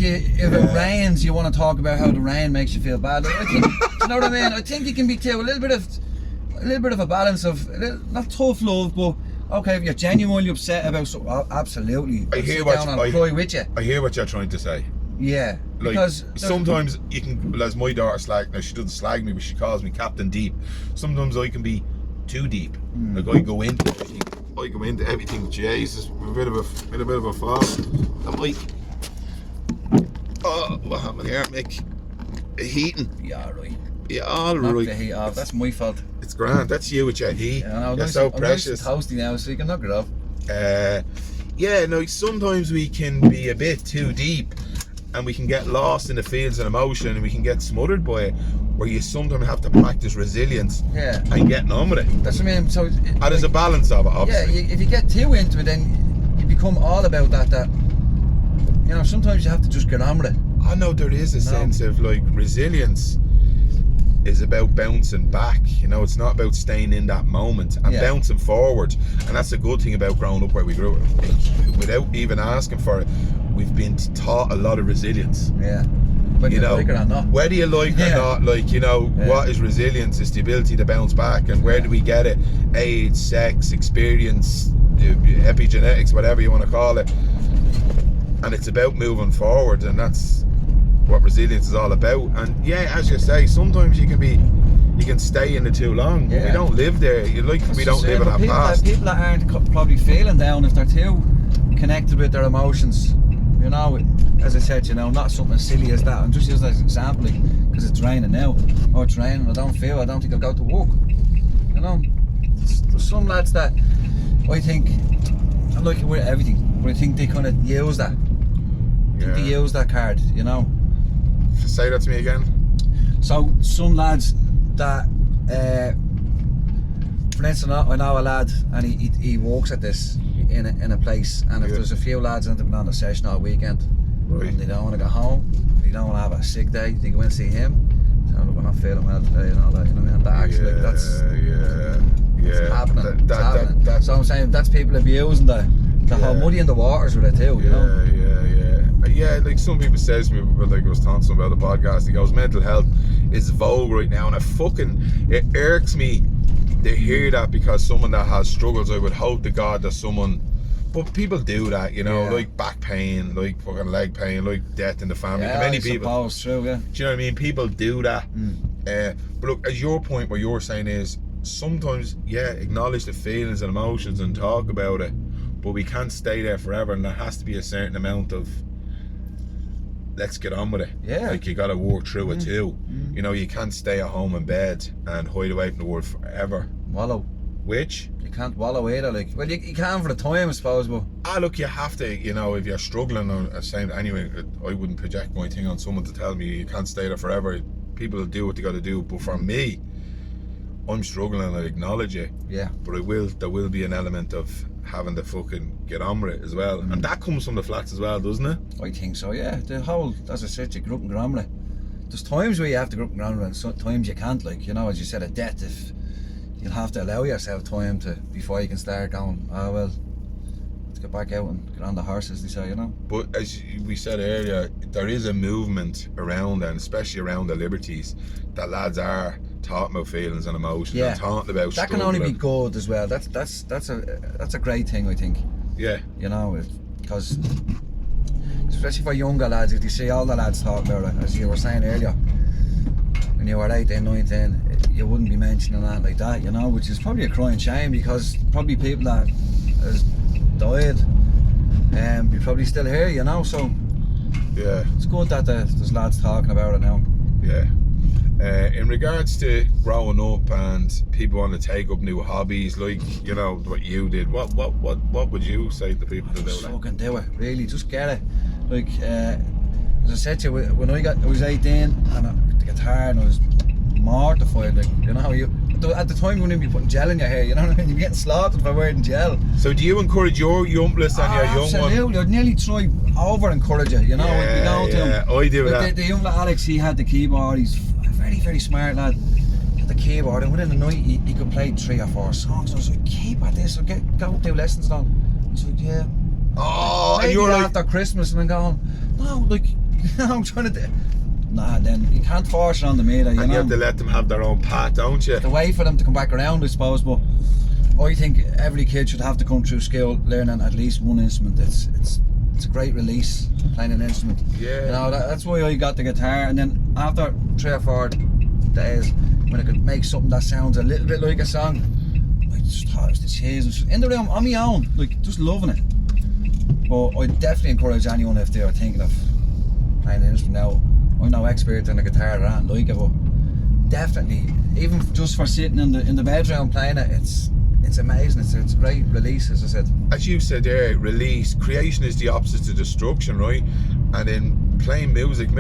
it rains, you want to talk about how the rain makes you feel bad? I think, you know what I mean? I think you can be too a little bit of a balance of not tough love, but okay, if you're genuinely upset about something, absolutely. I hear cry with you. I hear what you're trying to say. Yeah, like, because sometimes you can, as my daughter now she doesn't slag me, but she calls me Captain Deep. Sometimes I can be too deep. Like I go into everything. Jesus, a bit of a fall. I'm like, oh, what happened here, Mick? Heating. Yeah, right. Yeah, all Knock right. the heat off. That's my fault. It's grand. That's you with your heat. Yeah, You're so precious. I'm toasty now, so you can knock it off. Yeah, no. Sometimes we can be a bit too deep, and we can get lost in the fields and emotion, and we can get smothered by it. Where you sometimes have to practice resilience. Yeah. And getting on with it. That's what I mean. So there's a balance of it, obviously. Yeah. If you get too into it, then you become all about that. You know, sometimes you have to just get on with it. I know there is a sense of like resilience is about bouncing back. You know, it's not about staying in that moment and bouncing forward. And that's the good thing about growing up where we grew up. Without even asking for it, we've been taught a lot of resilience. Yeah. Whether you like it or not. Whether you like it or not, like, you know, what is resilience? It's the ability to bounce back. And where do we get it? Age, sex, experience, epigenetics, whatever you want to call it. And it's about moving forward, and that's what resilience is all about. And yeah, as you say, sometimes you can stay in it too long. But we don't live there. We don't live in our past. People that aren't probably feeling down, if they're too connected with their emotions, you know, as I said, you know, not something as silly as that. I'm just using that as an example because it's raining now. Oh, it's raining, I don't think I'll go to work. You know, there's some lads that I think, I'm looking with everything, but I think they kind of use that. They use that card, you know. Say that to me again. So some lads that, for instance, I know a lad, and he works at this in a place, and if there's a few lads that have been on a session all weekend, and they don't want to go home, they don't want to have a sick day, they go in and see him. So look, we're not feeling well today, and all that. You know what I mean? That actually, that's happening. Happening. So I'm saying that's people abusing the whole muddy in the waters with it too. You know. Yeah, like some people says to me, like I was talking to them about the podcast, he goes, mental health is vogue right now, and it irks me to hear that, because someone that has struggles, I would hope to God that someone, but people do that, you know, like back pain, like fucking leg pain, like death in the family. Many people. True, yeah. Do you know what I mean? People do that. But look, as your point, what you're saying is sometimes, acknowledge the feelings and emotions and talk about it, but we can't stay there forever, and there has to be a certain amount of let's get on with it. Yeah. Like, you gotta work through it too. You know, you can't stay at home in bed and hide away from the world forever. Wallow. Which? You can't wallow either, like. Well, you can for the time, I suppose, but... look, you have to, you know, if you're struggling, anyway, I wouldn't project my thing on someone to tell me you can't stay there forever. People will do what they gotta do, but for me, I'm struggling and I acknowledge it. Yeah. But there will be an element of having to fucking get on with it as well. And that comes from the flats as well, doesn't it? I think so, yeah. The whole, as I said, you grew up and ground with it. There's times where you have to grow up and ground with it, and sometimes you can't, like, you know, as you said, a death, if you'll have to allow yourself time to, before you can start going, well, let's get back out and get on the horses, they say, you know. But as we said earlier, there is a movement around, and especially around the Liberties, that lads are talking about feelings and emotions, and talking about that can only be good as well. That's a great thing, I think. Yeah. You know, because especially for younger lads, if you see all the lads talking about it, as you were saying earlier, when you were 18, 19, you wouldn't be mentioning that like that, you know, which is probably a crying shame, because probably people that died, you're probably still here, you know. So Yeah. it's good that there's lads talking about it now. Yeah. In regards to growing up and people want to take up new hobbies, like, you know, what you did, what would you say to people to do Just that? fucking do it, really, just get it. Like, as I said to you, when I was 18 and I got the guitar and I was mortified, like, you know, at the time you wouldn't be putting gel in your hair, you know what I mean? You'd be getting slaughtered for wearing gel. So do you encourage your youngest and your young one? Absolutely, I'd nearly try over encourage it, you know. I'd be going to him. I do Like that. the young lad Alex, he had the keyboard, he's a very, very smart lad. He had the keyboard, and within the night he could play 3 or 4 songs. And I was like, keep at this, go do lessons and all. He's like, yeah. Oh, and Maybe you're like, after Christmas, and I'm going, no, like, I'm trying to do. Nah, then you can't force it on them either, you know. and you have to let them have their own path, don't you? The way for them to come back around, I suppose, but I think every kid should have to come through school learning at least one instrument. It's a great release, playing an instrument. Yeah. You know, that's why I got the guitar, and then after 3 or 4 days, when I could make something that sounds a little bit like a song, I just thought it was the cheese. In the room, on my own, like, just loving it. But I definitely encourage anyone, if they are thinking of playing an instrument now, I'm no expert on the guitar or anything like it, but definitely, even just for sitting in the bedroom playing it, it's amazing. It's a great release, as I said. As you said there, release. Creation is the opposite to destruction, right? And in playing music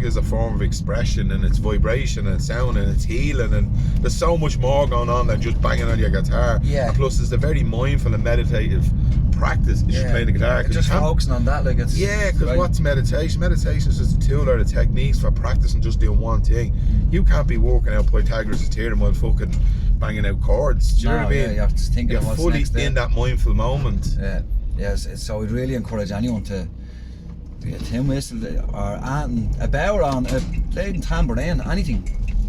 is a form of expression, and it's vibration and it's sound and it's healing, and there's so much more going on than just banging on your guitar. Yeah. And plus there's a very mindful and meditative practice just playing the guitar. Just focusing on that, like, it's... Yeah, because right. what's meditation? Meditation is just a tool or the techniques for practicing just doing one thing. You can't be working out Pythagoras' theorem while fucking banging out chords. Do you know what I mean? Yeah, you're just thinking You're of what's fully next there. in that mindful moment. Yeah, yes. So I'd really encourage anyone to be a tin whistle or a bow on a playing tambourine, anything.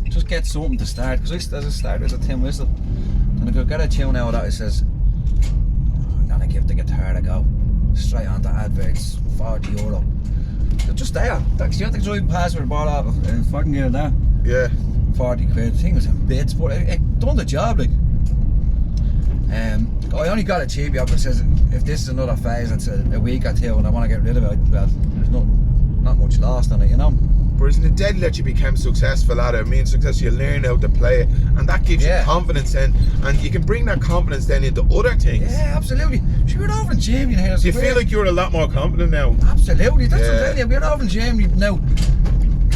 Just get something to start. Because as I started as a tin whistle, and I could get a tune out of that. It says, I'm gonna give the guitar a go. Straight on the adverts, €40. They're just there. You have to drive past with a ball off and fucking get it there. Yeah. 40 quid. The thing was in bits, but it done the job, like. I only got it cheap, but it says if this is another phase, it's a week or 2 and I want to get rid of it, well, there's not much lost on it, you know. But isn't it deadly that you become successful at it? I mean, success, you learn how to play it, and that gives you confidence then, and you can bring that confidence then into other things. Yeah, absolutely. Sure, we're over in Germany here. Do you feel like you're a lot more confident now? Absolutely, that's what I'm telling you. We're over in Germany now,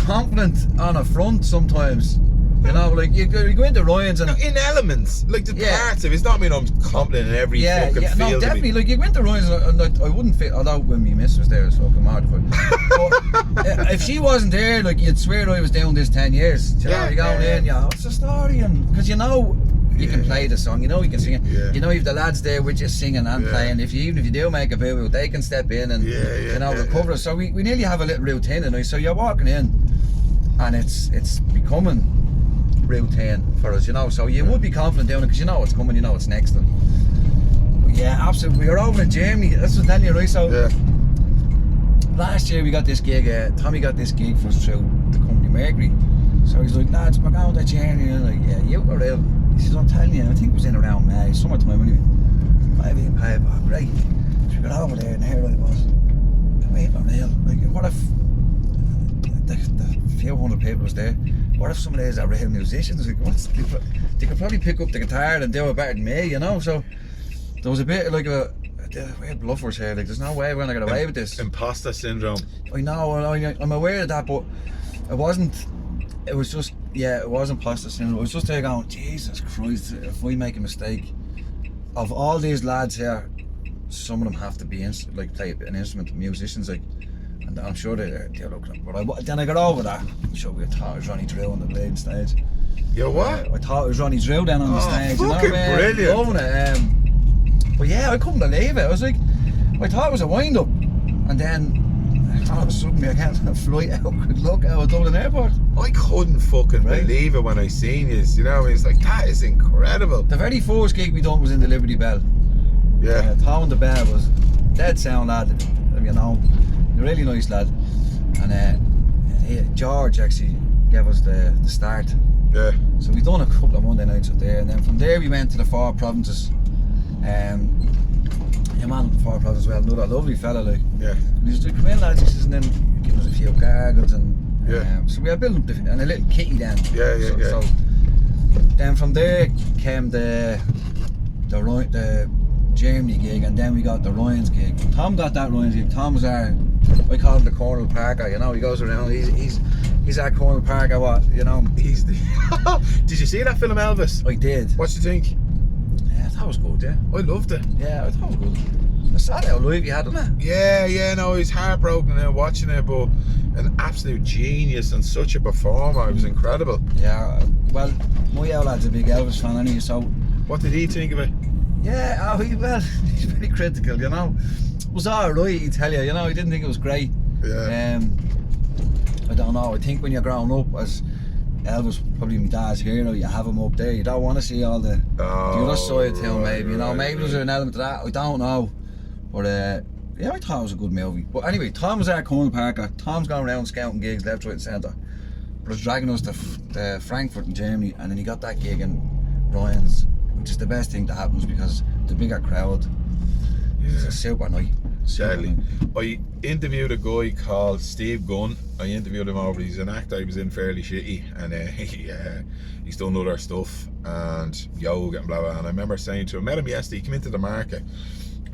confident on a front sometimes. You know, like you go into Ryan's and in elements, like the parts of it. It's not mean I'm confident in every fucking field. No, definitely. Like you go into Ryan's and I wouldn't fit. Although when my miss was there, it was fucking mortified. But if she wasn't there, like you'd swear I was doing this 10 years. You know, you're going in, what's the story? And because you know you can play the song, you know you can sing it. Yeah. You know you've the lads there with you singing and playing. Even if you do make a boo, they can step in and recover it. So we nearly have a little routine, and so you're walking in, and it's becoming routine for us, you know, so you would be confident doing it because you know what's coming, you know what's next. And yeah, absolutely. We were over in Germany, that's what I'm telling you, right? So last year we got this gig, Tommy got this gig for us through the company Mercury. So he's like, lads, we're going to Germany. And I'm like, yeah, you were ill. He says, I'm telling you, I think it was in around May, summertime anyway. I haven't paid, great. So we got over there and here I was. Wait, I'm ill. Like, what if the few hundred people was there? What if some of these are real musicians? Like, they could probably pick up the guitar and do it better than me, you know? So there was a bit like we're bluffers here. Like, there's no way we're gonna get away with this. Imposter syndrome. I know, I'm aware of that, but it wasn't. It was just, it wasn't imposter syndrome. It was just there going, Jesus Christ, if we make a mistake, of all these lads here, some of them have to be play an instrument, musicians, like. And I'm sure they're looking at, but then I got over that. I'm sure we thought it was Ronnie Drew on the playing stage. You what? I thought it was Ronnie Drew then on the stage. Fucking brilliant. Loving it. But yeah, I couldn't believe it. I was like, I thought it was a wind up, and then all of a sudden I can't fly out. Good luck out of Dublin Airport. I couldn't fucking believe it when I seen you. You know, it's like, that is incredible. The very first gig we done was in the Liberty Bell. Yeah. Throwing the bell was dead sound lad, you know. A really nice lad, and George actually gave us the start. Yeah. So we done a couple of Monday nights up there, and then from there we went to the 4 provinces. Your man Four Plows as well, another lovely fella, like. Yeah. And he's like, come in lads, he says, and then give us a few gargles and so we are building up and a little kitty then. So then from there came the Germany gig, and then we got the Ryan's gig. Tom got that Ryan's gig. Tom was our, I call him the Colonel Parker, you know, he goes around, he's our Colonel Parker, what, you know. He's the Did you see that film Elvis? I did. What do you think? Yeah, that was good, yeah. I loved it. Yeah, I thought it was good. I saw that live you had, didn't it? Yeah, no, he's heartbroken now watching it, but an absolute genius and such a performer. It was incredible. Yeah, well, my old lad's a big Elvis fan anyway, so... What did he think of it? Yeah, he's very critical, you know. It was alright, he'd tell you, you know, he didn't think it was great. Yeah. I don't know, I think when you're growing up as Elvis, probably my dad's hero, you have him up there, you don't want to see all the other side to him, maybe, you know, maybe there's an element of that, I don't know. But yeah, I thought it was a good movie. But anyway, Tom was our Colonel Parker. Tom's going around scouting gigs left, right and centre. But it's dragging us to Frankfurt in Germany, and then he got that gig in Ryan's, which is the best thing that happens because the bigger crowd. It's a super night. Sadly, I interviewed a guy called Steve Gunn. I interviewed him over. He's an actor. He was in Fairly Shitty, and he's done other stuff and yoga and blah blah. And I remember saying to him, met him yesterday. He came into the market.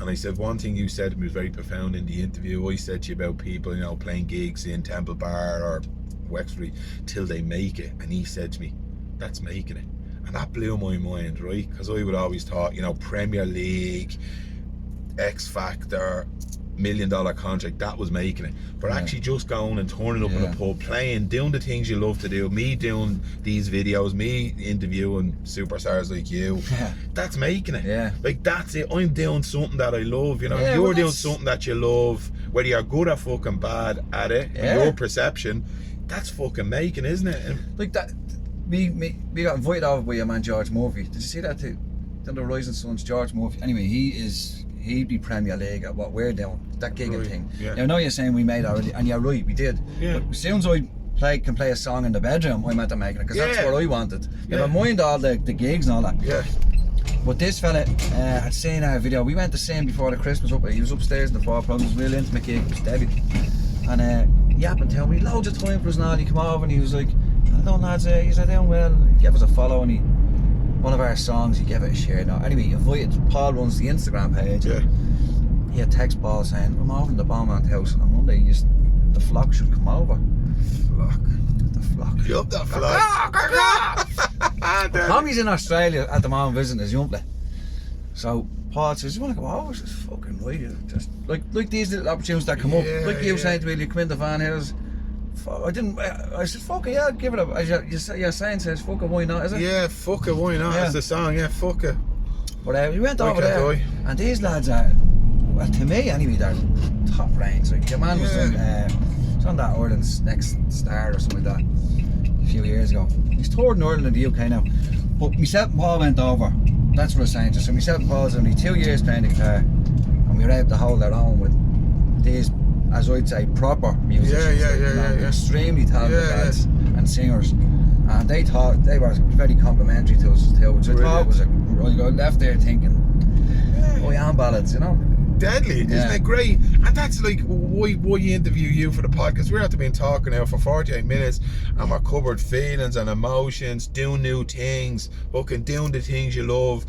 And I said, one thing you said to me was very profound in the interview. I said to you about people, you know, playing gigs in Temple Bar or Wexford till they make it. And he said to me, that's making it. And that blew my mind, right? Because I would always thought, you know, Premier League, X Factor, $1 million contract, that was making it. But actually just going and turning up in a pub, playing, doing the things you love to do, me doing these videos, me interviewing superstars like you, that's making it. Yeah. Like, that's it. I'm doing something that I love, you know. Yeah, you're doing something that you love, whether you're good or fucking bad at it, your perception, that's fucking making, isn't it? And like that, we got invited over by your man George Murphy. Did you see that too? Then the Rising Suns, George Murphy. Anyway, he'd be Premier League at what we're doing, that gigging thing. Yeah. Now, I know you're saying we made already, and you're right, we did. Yeah. But as soon as I can play a song in the bedroom, I'm at the making it, because that's what I wanted. Never mind all the gigs and all that. Yeah. But this fella had seen our video. We went to see him before the Christmas up. He was upstairs in the Four Plows. He was real intimate gig. It was Debbie. And he happened to tell me loads of time for us now. He came over and he was like, hello lads, he's doing well. He gave us a follow, and one of our songs, he gave it a share. Now, anyway, he invited, Paul runs the Instagram page. Yeah. He had text Paul saying, I'm over in the Beaumont house on Monday, the flock should come over. The flock. You love that flock. Tommy's in Australia at the moment visiting his young lad. So Paul says, you want to go over? I says, fucking right. Just like these little opportunities that come up. Like you saying to me, you come into Van Hills. I said, fuck it, yeah, give it up. Your saying says, fuck it, why not, is it? Yeah, fuck it, why not? That's the song, yeah, fuck it. But we went over there, and these lads are, well, to me anyway, they're top ranks. Like, your man was on that Ireland's Next Star or something like that a few years ago. He's toured in Ireland and the UK now. But myself and Paul went over. That's what I was saying. So myself and Paul was only 2 years playing the guitar, and we were able to hold our own with these, as I'd say, proper musicians. Yeah. Extremely talented lads and singers. And they thought they were very complimentary to us too, which I thought was I left there thinking, am ballads, you know. Deadly, isn't it great? And that's like why you interview you for the podcast. We're out to been talking now for 48 minutes, and we're covered feelings and emotions, doing new things, fucking doing the things you love.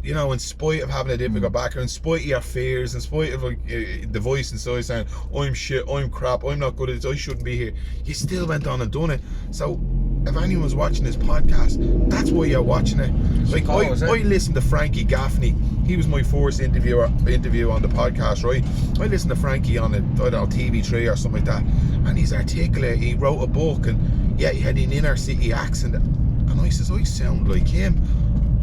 You know, in spite of having a difficult background, in spite of your fears, in spite of the voice inside saying, I'm shit, I'm crap, I'm not good at this, I shouldn't be here, you still went on and done it. So if anyone's watching this podcast, that's why you're watching it. Like, I listened to Frankie Gaffney. He was my first interview on the podcast, right? I listened to Frankie on TV3 or something like that, and he's articulate. He wrote a book, and he had an inner city accent, and I says, I sound like him.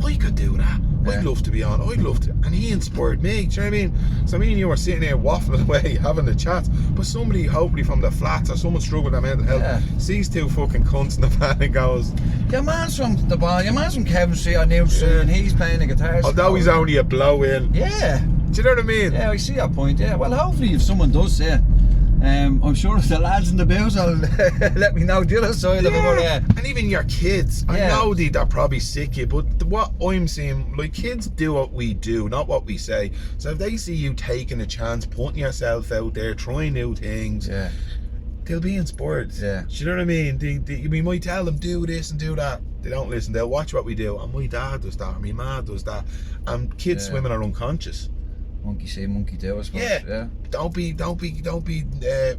I could do that. I'd love to be on. I'd love to. And he inspired me. Do you know what I mean? So me and you were sitting there waffling away, having a chat. But somebody, hopefully from the flats, or someone struggling with their mental health, sees two fucking cunts in the van and goes, your man's from the bar. Your man's from Kevin Street or New Street, and he's playing the guitar. Although he's only a blow in. Yeah. Do you know what I mean? Yeah, I see your point. Yeah. Well, hopefully if someone does say, I'm sure if the lads in the booze will let me know the other side of it. But, and even your kids, I know they're probably sick of you, but what I'm seeing, like, kids do what we do, not what we say. So if they see you taking a chance, putting yourself out there, trying new things, they'll be inspired. Do you know what I mean? We might tell them, do this and do that. They don't listen. They'll watch what we do. And my dad does that, or my ma does that. And kids swimming are unconscious. Monkey see, monkey do, I suppose. Don't be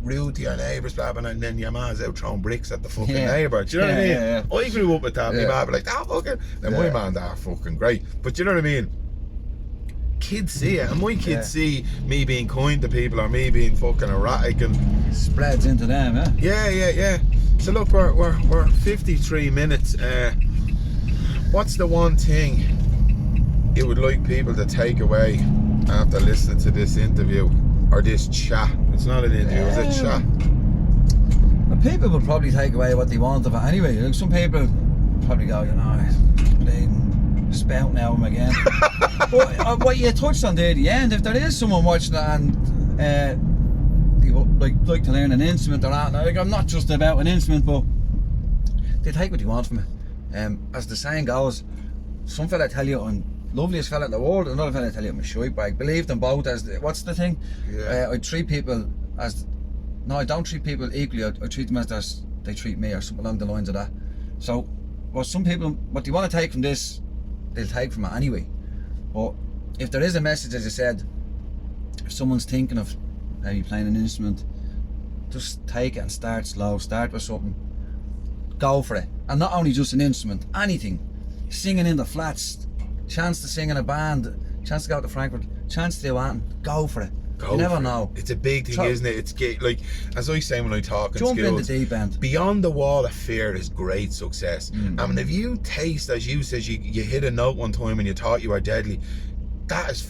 rude to your neighbours, and then your ma's out throwing bricks at the fucking neighbour. Do you know what I mean? I grew up with that. My ma be like, fucking. Then my man, that fucking great. But do you know what I mean? Kids see it, and my kids see me being kind to people or me being fucking erratic, and spreads into them, Yeah. So look, we're 53 minutes. What's the one thing you would like people to take away after listening to this interview or this chat? It's not an interview, it's a chat. Well, people will probably take away what they want of it anyway. Like, some people probably go, they spouting at them again. But what you touched on there at the end, if there is someone watching it and they would like to learn an instrument or that, like, I'm not just about an instrument, but they take what they want from it. As the saying goes, some fella tell you I'm loveliest fella in the world, another fella tell you I'm a shite bag. Believe them both as what's the thing? I treat people as, no, I don't treat people equally. I treat them as they treat me, or something along the lines of that. So what some people, what they want to take from this, they'll take from it anyway. But if there is a message, as I said, if someone's thinking of maybe playing an instrument, just take it and start slow. Start with something, go for it. And not only just an instrument, anything. Singing in the flats, chance to sing in a band, chance to go to Frankfurt, chance to do anything, go for it. You never know. It's a big thing, isn't it? It's like, as I say when I talk in jump schools, in the deep end. Beyond the wall of fear is great success. I mean, if you taste, as you says, you hit a note one time and you thought you were deadly, that is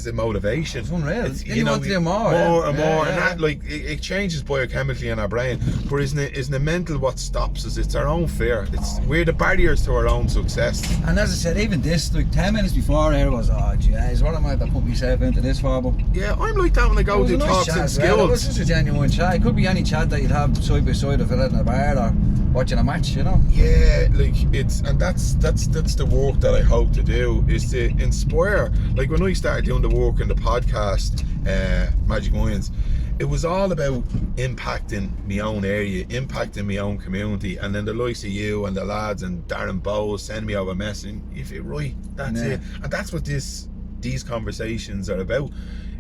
the motivation. It's unreal. You want to do more and more, and that, like, it changes biochemically in our brain. But isn't it mental what stops us? It's our own fear. We're the barriers to our own success. And as I said, even this, like 10 minutes before here was, jeez, what am I to put myself into this for? But yeah, I'm like that when I go to talks in schools. It was just a genuine chat. It could be any chat that you'd have side by side of it in a bar or watching a match, you know. Yeah, like that's the work that I hope to do, is to inspire. Like when I started doing the work in the podcast, Magic Minds, it was all about impacting my own area, impacting my own community, and then the likes of you and the lads and Darren Bowles send me over a message. If you're right, that's it. And that's what these conversations are about.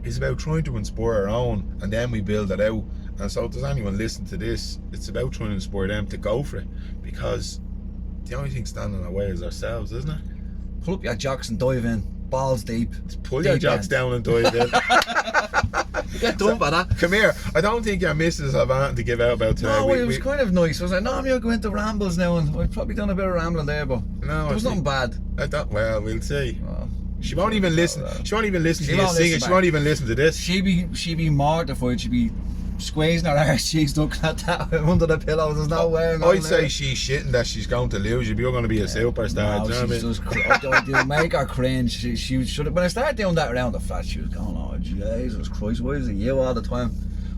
It's about trying to inspire our own, and then we build it out. And so if there's anyone listening to this, it's about trying to inspire them to go for it, because the only thing standing in our way is ourselves, isn't it? Pull up your jocks and dive in, balls deep. Just pull your jocks down and dive in. Get done by that. Come here. I don't think your missus have anything to give out about today. No, it was kind of nice. I was like, no, I'm going to go into rambles now, and I've probably done a bit of rambling there, but there was nothing bad. Well, we'll see. She won't even listen. She won't even listen to you singing. She won't even listen to this. She'd be mortified. She'd be squeezing her arse cheeks, looking at that under the pillows. There's no way. I'd say she's shitting that she's going to lose. You're going to be a superstar. No, do you know what I mean? Just make her cringe. She should have. When I started doing that around the flat, she was going, "Oh Jesus Christ, why is it you all the time?"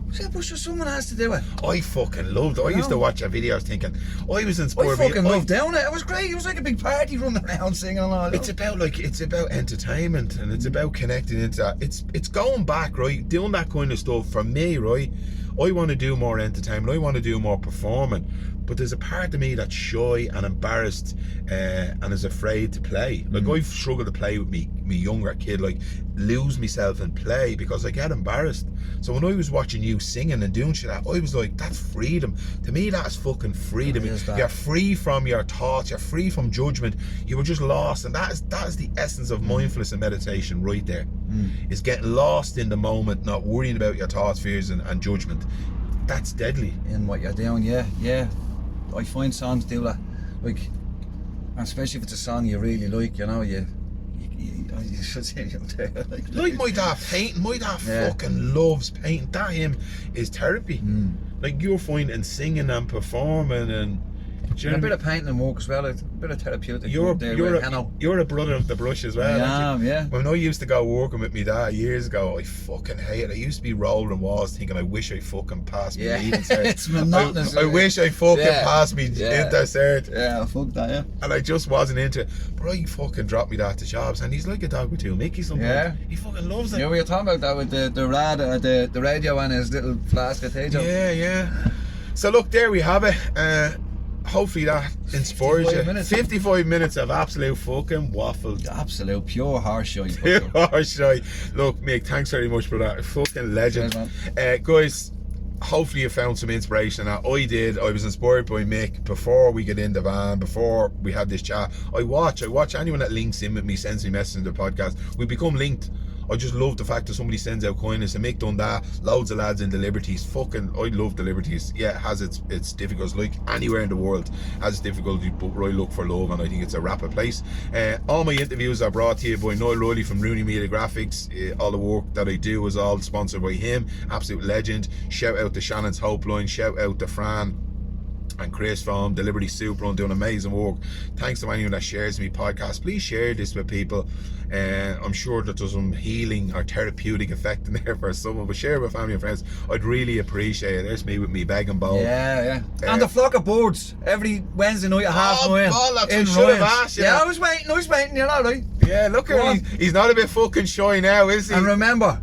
I said, "But someone has to do it." I fucking loved it. I used to watch her videos thinking, I was inspired. I fucking loved doing it. It was great. It was like a big party running around singing and all. It's about entertainment, and it's about connecting into that. It's going back, right? Doing that kind of stuff for me, right? I want to do more entertainment. I want to do more performing. But there's a part of me that's shy and embarrassed and is afraid to play. Like I've struggled to play with me younger kid, like lose myself and play because I get embarrassed. So when I was watching you singing and doing shit, I was like, that's freedom. To me, that's fucking freedom. You're free from your thoughts. You're free from judgment. You were just lost, and that is the essence of mindfulness and meditation right there. Is getting lost in the moment, not worrying about your thoughts, fears, and judgment. That's deadly. In what you're doing, yeah. I find songs do that, like, especially if it's a song you really like, you know, you should say it out there. Like my dad painting, my dad fucking loves painting. That him is therapy. Like you're finding singing and performing, and Do you And know a what bit of painting and work as well, a bit of therapeutic You're, work there with Hanno. you're a brother of the brush as well. I aren't you? am, yeah. When I used to go working with my dad years ago, I fucking hate it. I used to be rolling walls thinking I wish I fucking passed me. Yeah, leaving it's monotonous. I wish I fucking passed me Yeah. intercert. Yeah, fuck that, yeah. And I just wasn't into it. But I fucking dropped me dad to jobs, and he's like a dog with two Mickeys sometimes. Yeah. He fucking loves it. You know, we were talking about that with the radio and his little flask of tea. Yeah. So look, there we have it. Hopefully that inspires 55 you. minutes. 55 minutes of absolute fucking waffle. Absolute pure horse show. Look, Mick, thanks very much for that. Fucking legend. Cheers, Guys, hopefully you found some inspiration. I did. I was inspired by Mick before we get in the van, before we had this chat. I watch anyone that links in with me, sends me messages in the podcast. We become linked. I just love the fact that somebody sends out kindness, and Mick done that. Loads of lads in the Liberties. Fucking, I love the Liberties. Yeah, it has its difficulties, like anywhere in the world has its difficulties, but I look for love, and I think it's a rapid place. All my interviews are brought to you by Noel Riley from Rooney Media Graphics. All the work that I do is all sponsored by him. Absolute legend. Shout out to Shannon's Hope Line. Shout out to Fran and Chris from the Liberty Soup Run, doing amazing work. Thanks to anyone that shares me podcast. Please share this with people. I'm sure that there's some healing or therapeutic effect in there for someone, but share it with family and friends. I'd really appreciate it. There's me with me begging bowl. Yeah. And the flock of boards every Wednesday night at 9:30 bollocks, in I should have Ryan's. asked you. Yeah, I was waiting, you know, right? Yeah, look at him. He's not a bit fucking shy now, is he? And remember,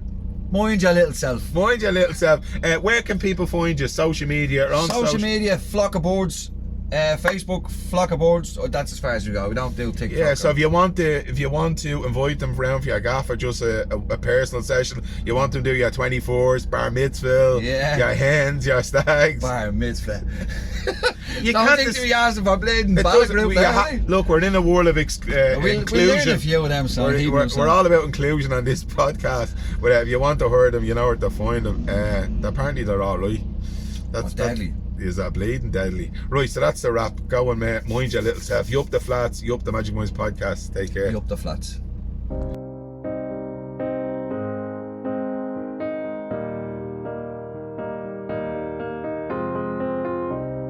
mind your little self. Mind your little self. Where can people find you? Social media or on Social media, flock of boards. Facebook, flock of boards. Oh, that's as far as we go. We don't do TikTok. Yeah, so if you want to invite them round for your gaff or just a personal session, you want them to do your 24s, bar mitzvah, your hens, your stags. Bar mitzvah. You don't can't think to be asked if I'm bleeding. Look, we're in a world of inclusion. We'll learn a few of them, so we're all about inclusion on this podcast. But if you want to hear them, you know where to find them. Apparently they're all right. That's deadly. Is that bleeding deadly? Right, so that's the wrap. Go on, mate. Mind your little self. You up the flats. You up the Magic Minds podcast. Take care. You up the flats.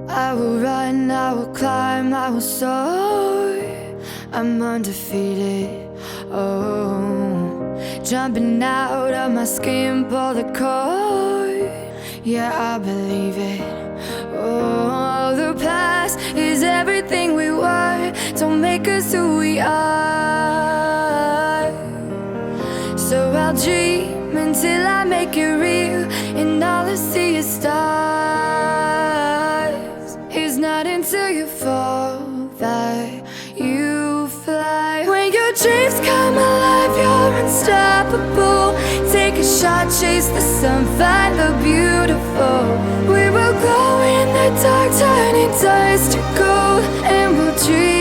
I will run, I will climb, I will soar. I'm undefeated. Oh, jumping out of my skin, pull the cord. Yeah, I believe it. Oh, the past is everything we were. Don't make us who we are. So I'll dream until I make it real, and all I see is stars. It's not until you fall that you fly. When your dreams come alive, you're unstoppable. Take a shot, chase the sun, find the beautiful. We will glow in the dark, turning dust to gold, and we'll dream